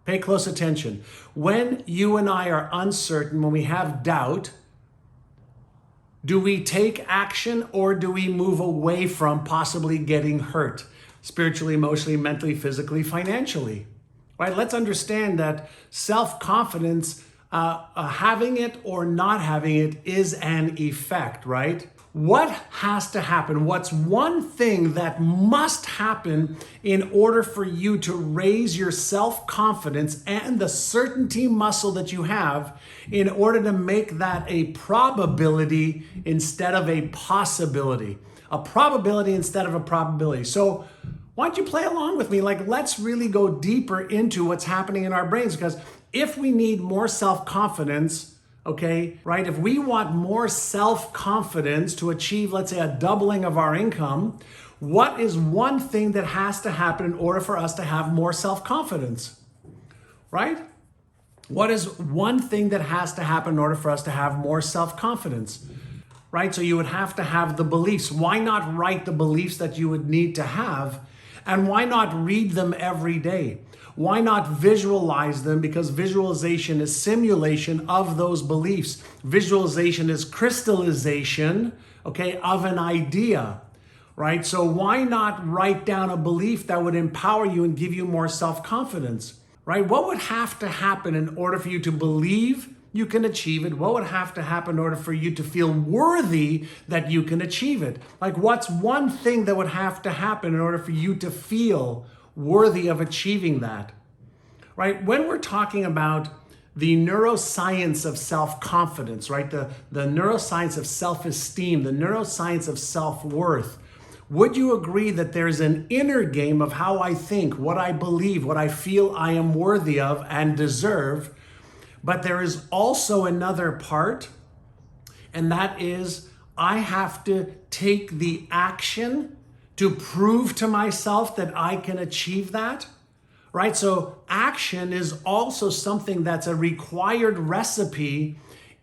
pay close attention. When you and I are uncertain, when we have doubt, do we take action or do we move away from possibly getting hurt spiritually, emotionally, mentally, physically, financially? Right? Let's understand that self-confidence, having it or not having it is an effect, right? What has to happen? What's one thing that must happen in order for you to raise your self-confidence and the certainty muscle that you have in order to make that a probability instead of a possibility? A probability instead of a probability. So why don't you play along with me? Like, let's really go deeper into what's happening in our brains, because if we need more self-confidence, okay, right? If we want more self-confidence to achieve, let's say, a doubling of our income, what is one thing that has to happen in order for us to have more self-confidence, right? What is one thing that has to happen in order for us to have more self-confidence, right? So you would have to have the beliefs. Why not write the beliefs that you would need to have? And why not read them every day? Why not visualize them? Because visualization is simulation of those beliefs. Visualization is crystallization, okay, of an idea, right? So why not write down a belief that would empower you and give you more self-confidence, right? What would have to happen in order for you to believe you can achieve it? What would have to happen in order for you to feel worthy that you can achieve it? Like, what's one thing that would have to happen in order for you to feel worthy of achieving that, right? When we're talking about the neuroscience of self-confidence, right? The neuroscience of self-esteem, the neuroscience of self-worth, would you agree that there's an inner game of how I think, what I believe, what I feel I am worthy of and deserve, but there is also another part, and that is I have to take the action to prove to myself that I can achieve that, right? So action is also something that's a required recipe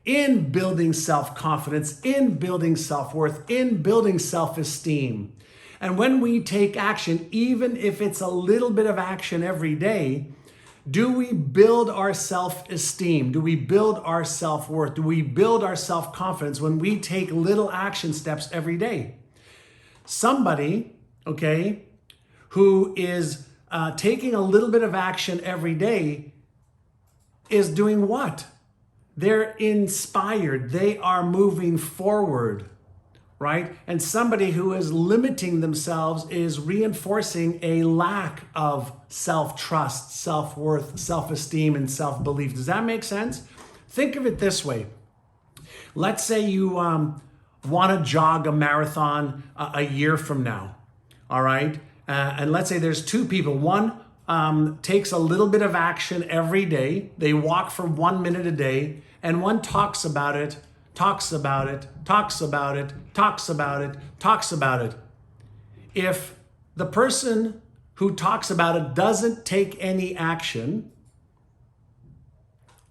in building self-confidence, in building self-worth, in building self-esteem. And when we take action, even if it's a little bit of action every day, do we build our self-esteem? Do we build our self-worth? Do we build our self-confidence when we take little action steps every day? Somebody, okay, who is taking a little bit of action every day is doing what? They're inspired. They are moving forward, right? And somebody who is limiting themselves is reinforcing a lack of self-trust, self-worth, self-esteem, and self-belief. Does that make sense? Think of it this way. Let's say you want to jog a marathon a year from now, all right? And let's say there's two people. One takes a little bit of action every day. They walk for 1 minute a day, and one talks about it, talks about it, talks about it, talks about it, talks about it. If the person who talks about it doesn't take any action,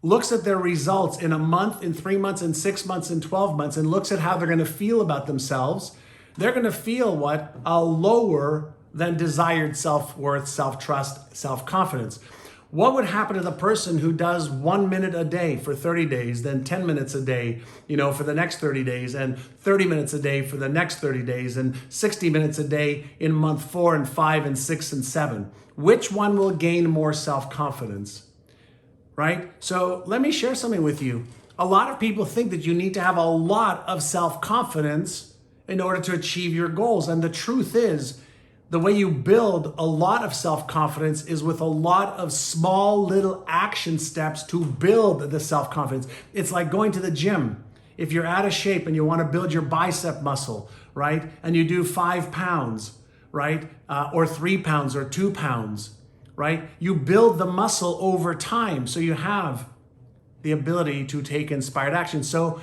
looks at their results in a month, in 3 months, in 6 months, in 12 months, and looks at how they're going to feel about themselves, they're going to feel what? A lower than desired self-worth, self-trust, self-confidence. What would happen to the person who does 1 minute a day for 30 days, then 10 minutes a day, for the next 30 days, and 30 minutes a day for the next 30 days, and 60 minutes a day in month 4 and 5 and 6 and 7? Which one will gain more self-confidence, right? So let me share something with you. A lot of people think that you need to have a lot of self-confidence in order to achieve your goals. And the truth is, the way you build a lot of self-confidence is with a lot of small little action steps to build the self-confidence. It's like going to the gym. If you're out of shape and you want to build your bicep muscle, right? And you do 5 pounds, right? Or 3 pounds or 2 pounds, right? You build the muscle over time. So you have the ability to take inspired action. So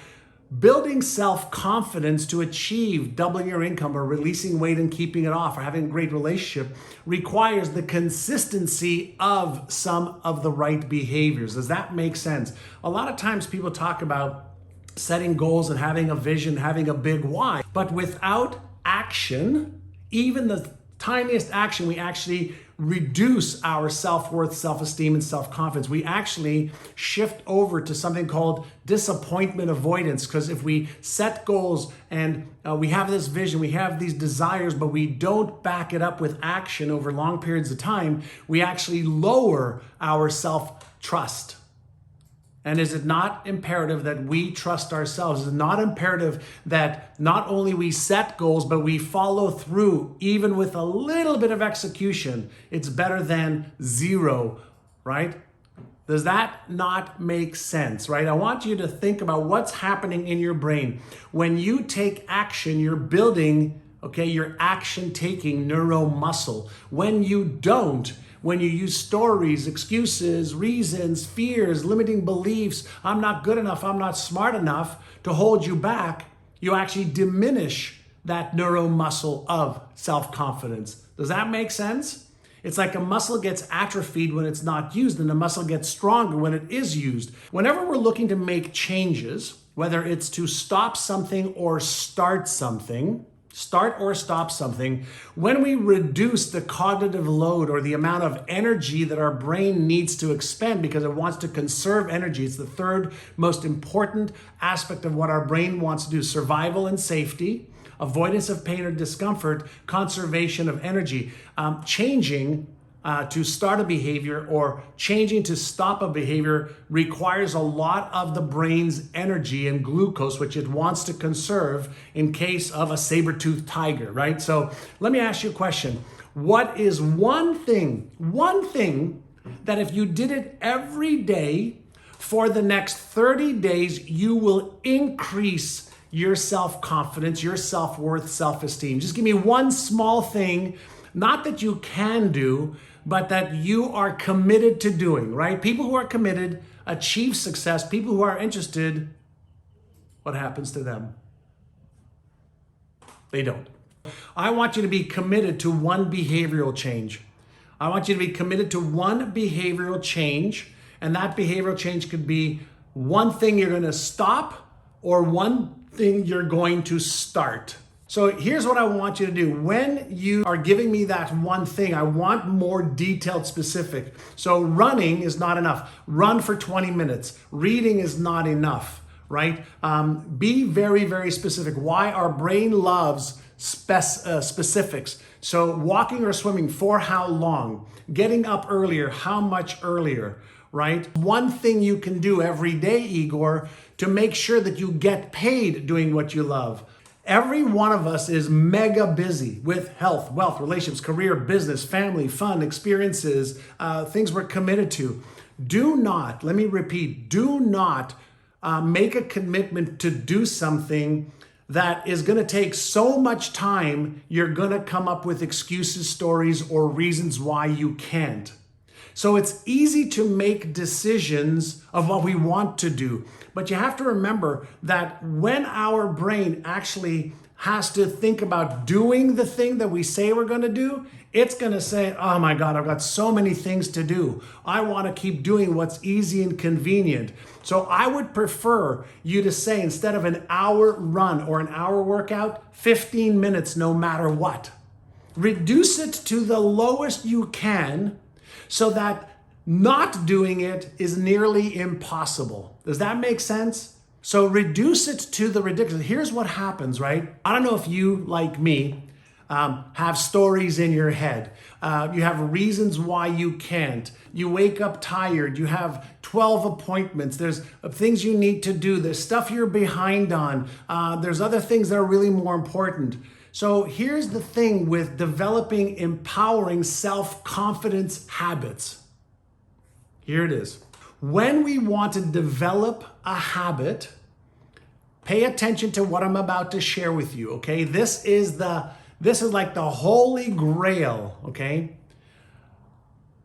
building self-confidence to achieve doubling your income or releasing weight and keeping it off or having a great relationship requires the consistency of some of the right behaviors. Does that make sense? A lot of times people talk about setting goals and having a vision, having a big why, but without action, even the tiniest action, we actually reduce our self-worth, self-esteem, and self-confidence. We actually shift over to something called disappointment avoidance, because if we set goals and we have this vision, we have these desires, but we don't back it up with action over long periods of time, we actually lower our self-trust. And is it not imperative that we trust ourselves? Is it not imperative that not only we set goals, but we follow through even with a little bit of execution? It's better than zero, right? Does that not make sense, right? I want you to think about what's happening in your brain. When you take action, you're building, your action-taking neuromuscle. When you don't, when you use stories, excuses, reasons, fears, limiting beliefs, I'm not good enough, I'm not smart enough to hold you back, you actually diminish that neuromuscle of self-confidence. Does that make sense? It's like a muscle gets atrophied when it's not used, and the muscle gets stronger when it is used. Whenever we're looking to make changes, whether it's to stop something or start or stop something, when we reduce the cognitive load or the amount of energy that our brain needs to expend because it wants to conserve energy, it's the third most important aspect of what our brain wants to do: survival and safety, avoidance of pain or discomfort, conservation of energy. Changing to start a behavior or changing to stop a behavior requires a lot of the brain's energy and glucose, which it wants to conserve in case of a saber-toothed tiger, right? So let me ask you a question. What is one thing that if you did it every day for the next 30 days, you will increase your self-confidence, your self-worth, self-esteem? Just give me one small thing, not that you can do, but that you are committed to doing, right? People who are committed achieve success. People who are interested, what happens to them? They don't. I want you to be committed to one behavioral change. I want you to be committed to one behavioral change, and that behavioral change could be one thing you're going to stop or one thing you're going to start. So here's what I want you to do. When you are giving me that one thing, I want more detailed, specific. So running is not enough. Run for 20 minutes. Reading is not enough, right? Be very, very specific. Why? Our brain loves specifics. So walking or swimming, for how long? Getting up earlier, how much earlier, right? One thing you can do every day, Igor, to make sure that you get paid doing what you love. Every one of us is mega busy with health, wealth, relationships, career, business, family, fun, experiences, things we're committed to. Do not, let me repeat, do not make a commitment to do something that is going to take so much time, you're going to come up with excuses, stories, or reasons why you can't. So it's easy to make decisions of what we want to do. But you have to remember that when our brain actually has to think about doing the thing that we say we're going to do, it's going to say, oh my God, I've got so many things to do. I want to keep doing what's easy and convenient. So I would prefer you to say, instead of an hour run or an hour workout, 15 minutes no matter what. Reduce it to the lowest you can, so that not doing it is nearly impossible. Does that make sense? So reduce it to the ridiculous. Here's what happens, right? I don't know if you, like me, have stories in your head. You have reasons why you can't. You wake up tired. You have 12 appointments. There's things you need to do. There's stuff you're behind on. There's other things that are really more important. So here's the thing with developing empowering self-confidence habits. Here it is. When we want to develop a habit, pay attention to what I'm about to share with you, okay? This is like the holy grail, okay?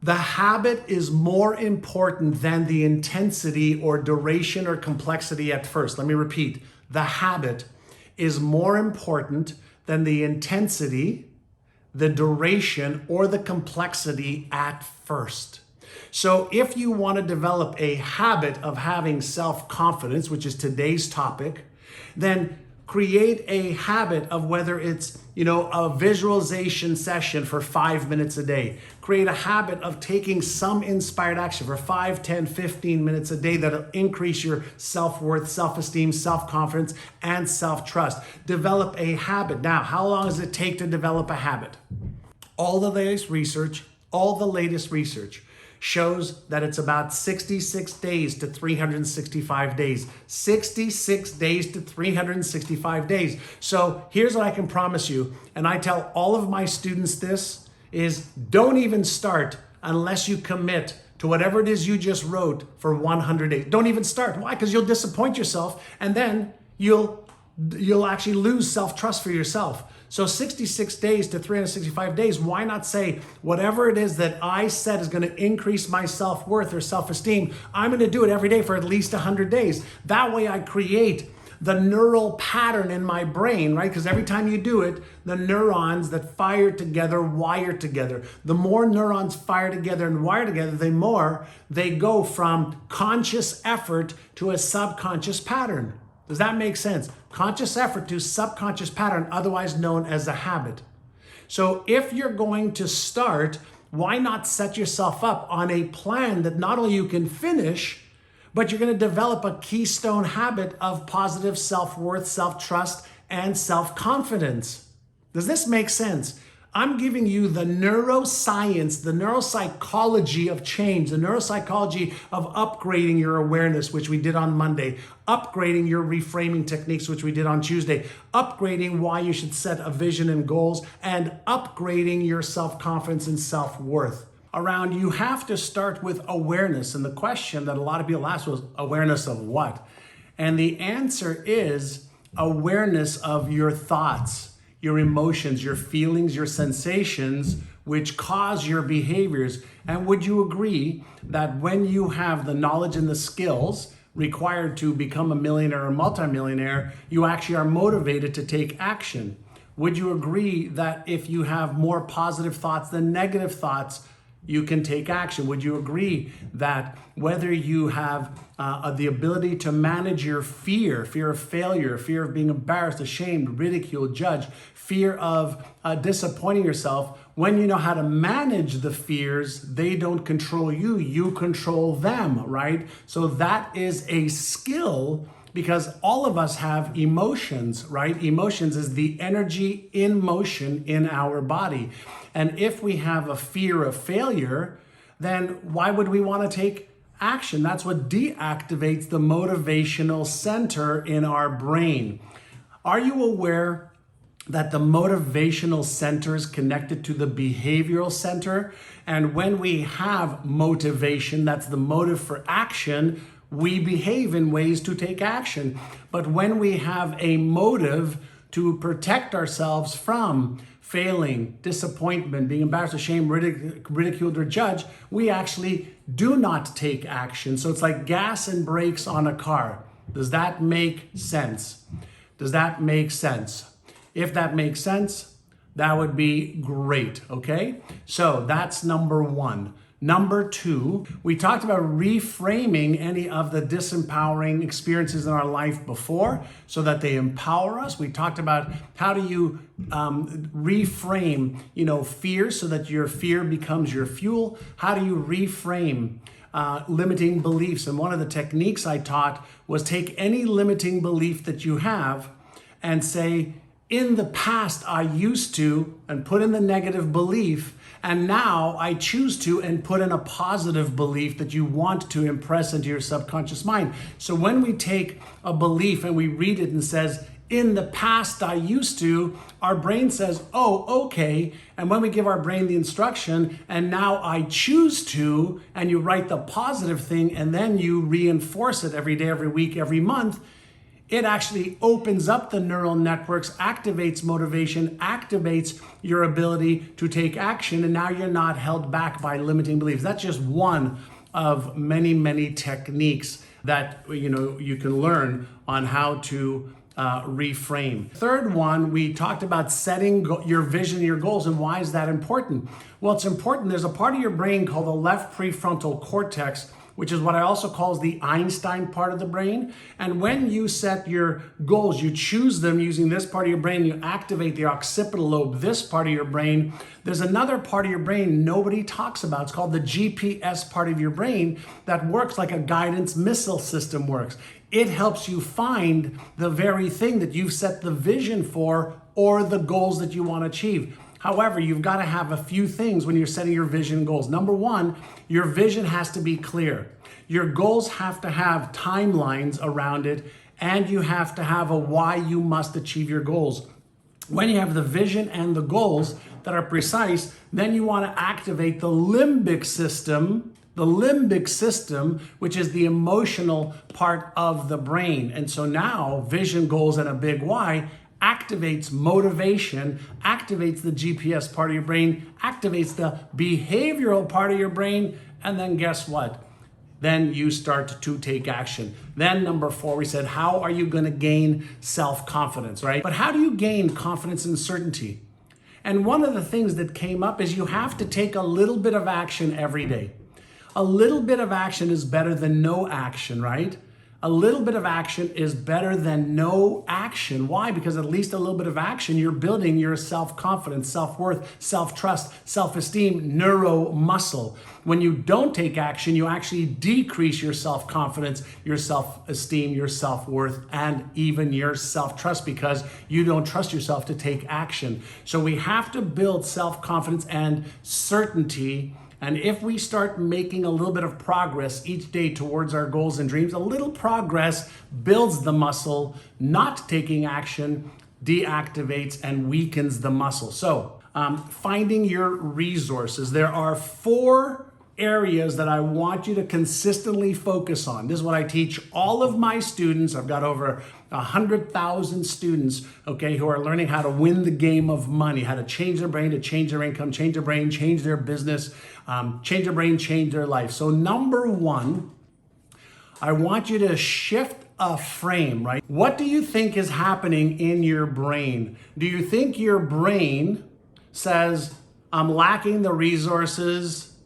The habit is more important than the intensity or duration or complexity at first. Let me repeat. The habit is more important than the intensity, the duration, or the complexity at first. So if you want to develop a habit of having self-confidence, which is today's topic, then create a habit of whether it's, a visualization session for 5 minutes a day. Create a habit of taking some inspired action for 5, 10, 15 minutes a day that'll increase your self-worth, self-esteem, self-confidence, and self-trust. Develop a habit. Now, how long does it take to develop a habit? All the latest research shows that it's about 66 days to 365 days. 66 days to 365 days. So here's what I can promise you, and I tell all of my students this, is don't even start unless you commit to whatever it is you just wrote for 100 days. Don't even start. Why? Because you'll disappoint yourself, and then you'll actually lose self-trust for yourself. So 66 days to 365 days, why not say, whatever it is that I said is going to increase my self-worth or self-esteem, I'm going to do it every day for at least 100 days. That way I create the neural pattern in my brain, right? Because every time you do it, the neurons that fire together wire together. The more neurons fire together and wire together, the more they go from conscious effort to a subconscious pattern. Does that make sense? Conscious effort to subconscious pattern, otherwise known as a habit. So if you're going to start, why not set yourself up on a plan that not only you can finish, but you're going to develop a keystone habit of positive self-worth, self-trust, and self-confidence. Does this make sense? I'm giving you the neuroscience, the neuropsychology of change, the neuropsychology of upgrading your awareness, which we did on Monday, upgrading your reframing techniques, which we did on Tuesday, upgrading why you should set a vision and goals, and upgrading your self-confidence and self-worth. Around, you have to start with awareness. And the question that a lot of people asked was, awareness of what? And the answer is awareness of your thoughts, your emotions, your feelings, your sensations, which cause your behaviors. And would you agree that when you have the knowledge and the skills required to become a millionaire or multimillionaire, you actually are motivated to take action? Would you agree that if you have more positive thoughts than negative thoughts, you can take action? Would you agree that whether you have the ability to manage your fear of failure, fear of being embarrassed, ashamed, ridiculed, judged, fear of disappointing yourself, when you know how to manage the fears, they don't control you, you control them, right? So that is a skill, because all of us have emotions, right? Emotions is the energy in motion in our body. And if we have a fear of failure, then why would we want to take action? That's what deactivates the motivational center in our brain. Are you aware that the motivational center is connected to the behavioral center? And when we have motivation, that's the motive for action, we behave in ways to take action. But when we have a motive to protect ourselves from failing, disappointment, being embarrassed, ashamed, ridiculed, or judged, we actually do not take action. So it's like gas and brakes on a car. Does that make sense? Does that make sense? If that makes sense, that would be great, okay? So that's number one. Number 2, we talked about reframing any of the disempowering experiences in our life before so that they empower us. We talked about how do you reframe, fear so that your fear becomes your fuel. How do you reframe limiting beliefs? And one of the techniques I taught was take any limiting belief that you have and say, in the past I used to, and put in the negative belief, and now I choose to, and put in a positive belief that you want to impress into your subconscious mind. So when we take a belief and we read it and says, in the past I used to, our brain says, oh, okay. And when we give our brain the instruction, and now I choose to, and you write the positive thing, and then you reinforce it every day, every week, every month, it actually opens up the neural networks, activates motivation, activates your ability to take action, and now you're not held back by limiting beliefs. That's just one of many, many techniques that you can learn on how to reframe. Third one, we talked about setting your vision, your goals, and why is that important? Well, it's important. There's a part of your brain called the left prefrontal cortex, which is what I also call the Einstein part of the brain. And when you set your goals, you choose them using this part of your brain, you activate the occipital lobe, this part of your brain. There's another part of your brain nobody talks about. It's called the GPS part of your brain that works like a guidance missile system works. It helps you find the very thing that you've set the vision for or the goals that you want to achieve. However, you've got to have a few things when you're setting your vision goals. Number 1, your vision has to be clear. Your goals have to have timelines around it, and you have to have a why you must achieve your goals. When you have the vision and the goals that are precise, then you want to activate the limbic system, which is the emotional part of the brain. And so now vision, goals, and a big why activates motivation, activates the GPS part of your brain, activates the behavioral part of your brain, and then guess what? Then you start to take action. Then number 4, we said, how are you going to gain self-confidence, right? But how do you gain confidence and certainty? And one of the things that came up is you have to take a little bit of action every day. A little bit of action is better than no action, right? A little bit of action is better than no action. Why? Because at least a little bit of action, you're building your self-confidence, self-worth, self-trust, self-esteem, neuromuscle. When you don't take action, you actually decrease your self-confidence, your self-esteem, your self-worth, and even your self-trust because you don't trust yourself to take action. So we have to build self-confidence and certainty. And if we start making a little bit of progress each day towards our goals and dreams, a little progress builds the muscle. Not taking action deactivates and weakens the muscle. So finding your resources. There are 4 areas that I want you to consistently focus on. This is what I teach all of my students. I've got over 100,000 students, who are learning how to win the game of money, how to change their brain, to change their income, change their brain, change their business, change their brain, change their life. So number 1, I want you to shift a frame, right? What do you think is happening in your brain? Do you think your brain says, I'm lacking the resources?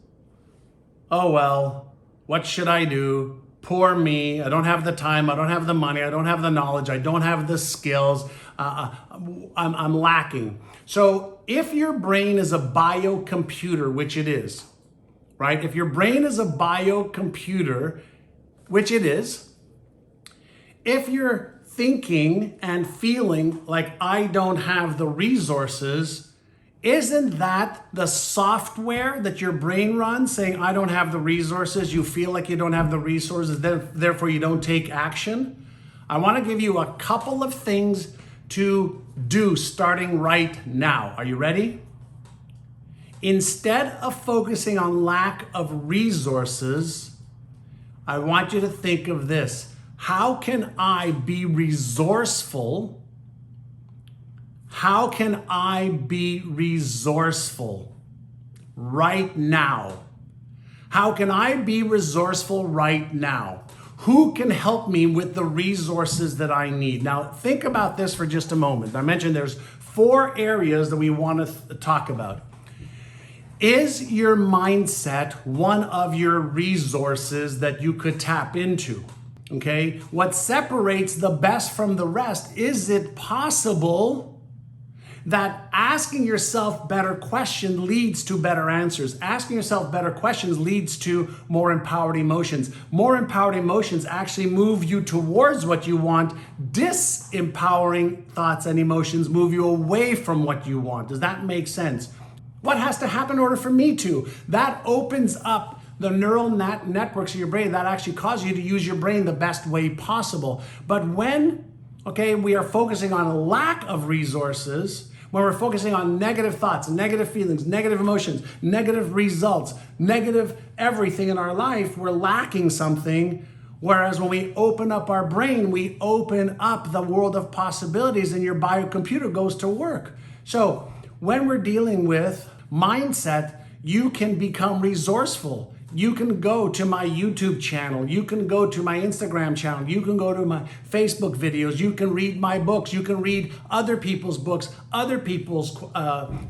Oh, well, what should I do? Poor me. I don't have the time. I don't have the money. I don't have the knowledge. I don't have the skills. I'm lacking. So if your brain is a biocomputer, which it is, right? If your brain is a biocomputer, which it is, if you're thinking and feeling like I don't have the resources, isn't that the software that your brain runs saying, I don't have the resources? You feel like you don't have the resources, therefore you don't take action? I want to give you a couple of things to do starting right now. Are you ready? Instead of focusing on lack of resources, I want you to think of this. How can I be resourceful? How can I be resourceful right now? How can I be resourceful right now? Who can help me with the resources that I need? Now, think about this for just a moment. I mentioned there's 4 areas that we want to talk about. Is your mindset one of your resources that you could tap into? Okay, what separates the best from the rest? Is it possible that asking yourself better questions leads to better answers? Asking yourself better questions leads to more empowered emotions. More empowered emotions actually move you towards what you want. Disempowering thoughts and emotions move you away from what you want. Does that make sense? What has to happen in order for me to? That opens up the neural networks of your brain that actually cause you to use your brain the best way possible. But when, we are focusing on a lack of resources, when we're focusing on negative thoughts, negative feelings, negative emotions, negative results, negative everything in our life, we're lacking something. Whereas when we open up our brain, we open up the world of possibilities and your biocomputer goes to work. So when we're dealing with mindset, you can become resourceful. You can go to my YouTube channel. You can go to my Instagram channel. You can go to my Facebook videos. You can read my books. You can read other people's books, other people's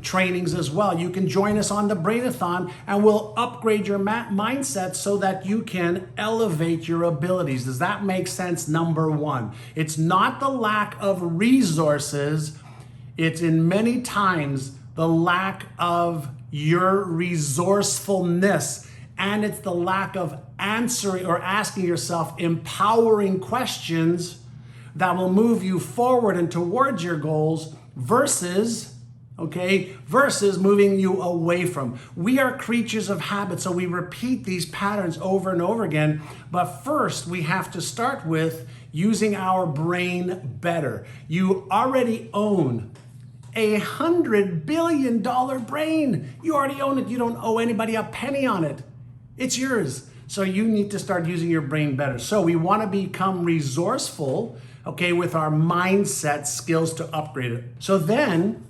trainings as well. You can join us on the Brain-A-Thon and we'll upgrade your mindset so that you can elevate your abilities. Does that make sense? Number one, it's not the lack of resources. It's in many times the lack of your resourcefulness. And it's the lack of answering or asking yourself empowering questions that will move you forward and towards your goals versus moving you away from. We are creatures of habit, so we repeat these patterns over and over again. But first, we have to start with using our brain better. You already own $100 billion brain. You already own it. You don't owe anybody a penny on it. It's yours. So you need to start using your brain better. So we want to become resourceful, with our mindset skills to upgrade it. So then,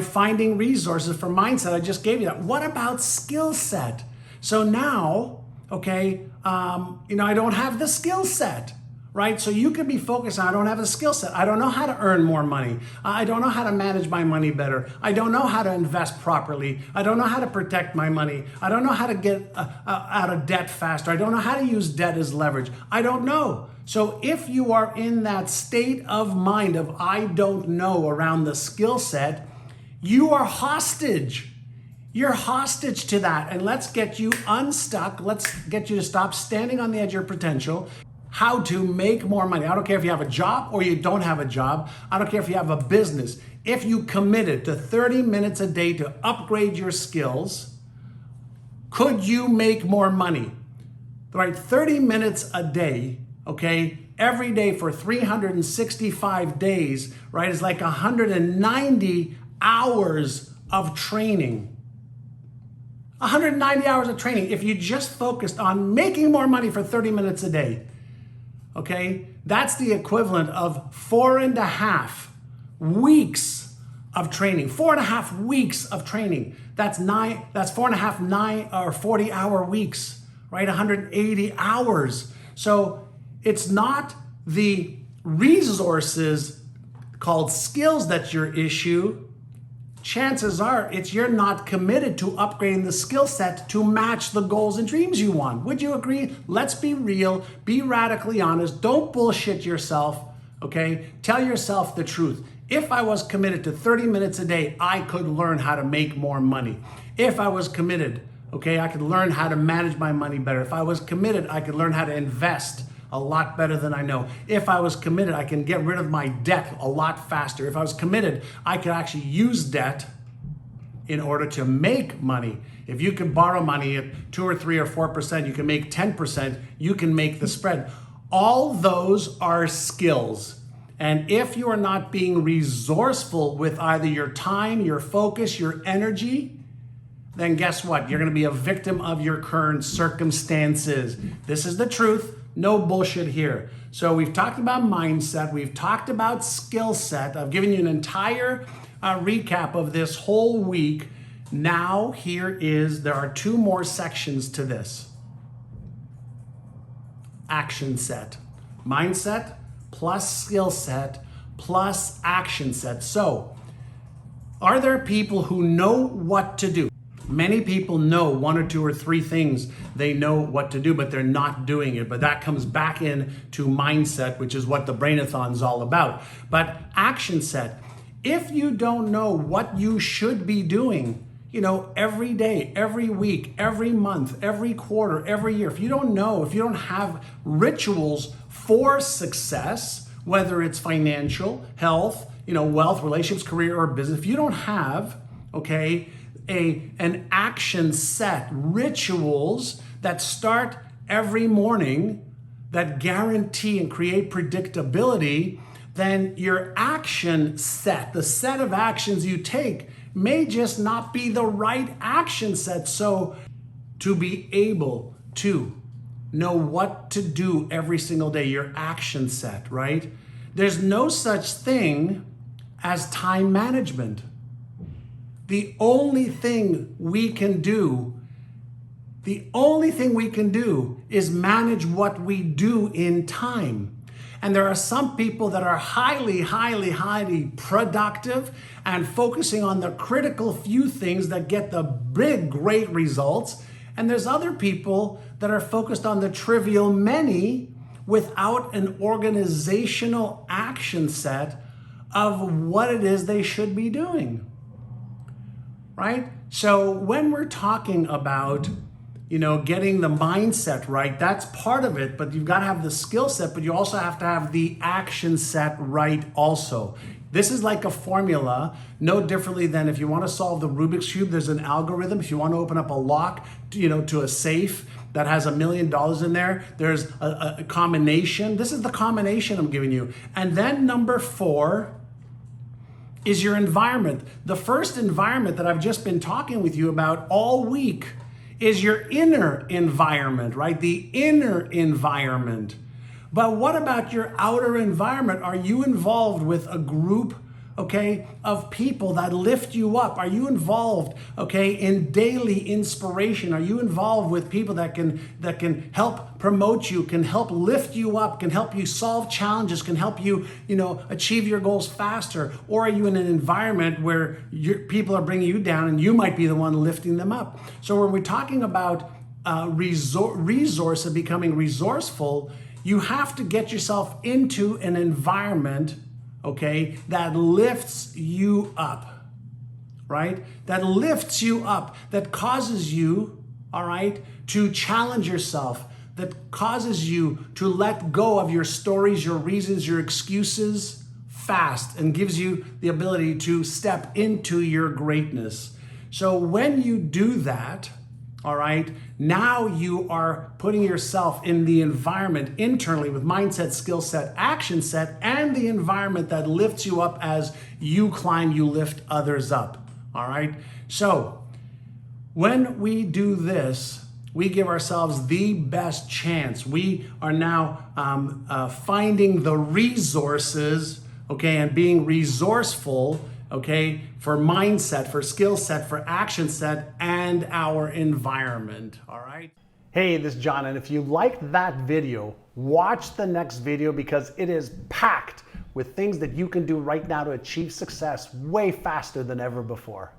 finding resources for mindset, I just gave you that. What about skill set? So now, I don't have the skill set. Right? So you could be focused on, I don't have a skill set. I don't know how to earn more money. I don't know how to manage my money better. I don't know how to invest properly. I don't know how to protect my money. I don't know how to get out of debt faster. I don't know how to use debt as leverage. I don't know. So if you are in that state of mind of I don't know around the skill set, you are hostage. You're hostage to that. And let's get you unstuck. Let's get you to stop standing on the edge of your potential. How to make more money. I don't care if you have a job or you don't have a job. I don't care if you have a business. If you committed to 30 minutes a day to upgrade your skills, could you make more money? 30 minutes a day, every day for 365 days, is like 190 hours of training. 190 hours of training if you just focused on making more money for 30 minutes a day. That's the equivalent of 4.5 weeks of training. 4.5 weeks of training. That's 4.5 40-hour weeks, 180 hours. So it's not the resources called skills that's your issue. Chances are you're not committed to upgrading the skill set to match the goals and dreams you want. Would you agree? Let's be real, be radically honest, don't bullshit yourself, Tell yourself the truth. If I was committed to 30 minutes a day, I could learn how to make more money. If I was committed, I could learn how to manage my money better. If I was committed, I could learn how to invest a lot better than I know. If I was committed, I can get rid of my debt a lot faster. If I was committed, I could actually use debt in order to make money. If you can borrow money at 2 or 3 or 4%, you can make 10%, you can make the spread. All those are skills. And if you are not being resourceful with either your time, your focus, your energy, then guess what? You're going to be a victim of your current circumstances. This is the truth. No bullshit here. So we've talked about mindset. We've talked about skill set. I've given you an entire recap of this whole week. Now there are 2 more sections to this. Action set. Mindset plus skill set plus action set. So are there people who know what to do? Many people know one or two or three things. They know what to do, but they're not doing it. But that comes back in to mindset, which is what the Brain-A-Thon is all about. But action set, if you don't know what you should be doing, every day, every week, every month, every quarter, every year, if you don't know, if you don't have rituals for success, whether it's financial, health, wealth, relationships, career, or business, if you don't have, an action set, rituals that start every morning that guarantee and create predictability, then your action set, the set of actions you take, may just not be the right action set. So to be able to know what to do every single day, your action set, right? There's no such thing as time management. The only thing we can do is manage what we do in time. And there are some people that are highly, highly, highly productive and focusing on the critical few things that get the big, great results. And there's other people that are focused on the trivial many without an organizational action set of what it is they should be doing. Right? So when we're talking about, getting the mindset right, that's part of it, but you've got to have the skill set, but you also have to have the action set right also. This is like a formula, no differently than if you want to solve the Rubik's Cube, there's an algorithm. If you want to open up a lock, to a safe that has $1 million in there, there's a combination. This is the combination I'm giving you. And then number 4, is your environment. The first environment that I've just been talking with you about all week is your inner environment, right? The inner environment. But what about your outer environment? Are you involved with a group, of people that lift you up? Are you involved, in daily inspiration? Are you involved with people that can help promote you, can help lift you up, can help you solve challenges, can help you, achieve your goals faster? Or are you in an environment where people are bringing you down and you might be the one lifting them up? So when we're talking about resource and becoming resourceful, you have to get yourself into an environment that lifts you up, right? That lifts you up, that causes you, to challenge yourself, that causes you to let go of your stories, your reasons, your excuses fast, and gives you the ability to step into your greatness. So when you do that, now you are putting yourself in the environment internally with mindset, skill set, action set, and the environment that lifts you up as you climb, you lift others up. So when we do this, we give ourselves the best chance. We are now finding the resources, and being resourceful, for mindset, for skill set, for action set, and our environment, all right? Hey, this is John, and if you liked that video, watch the next video because it is packed with things that you can do right now to achieve success way faster than ever before.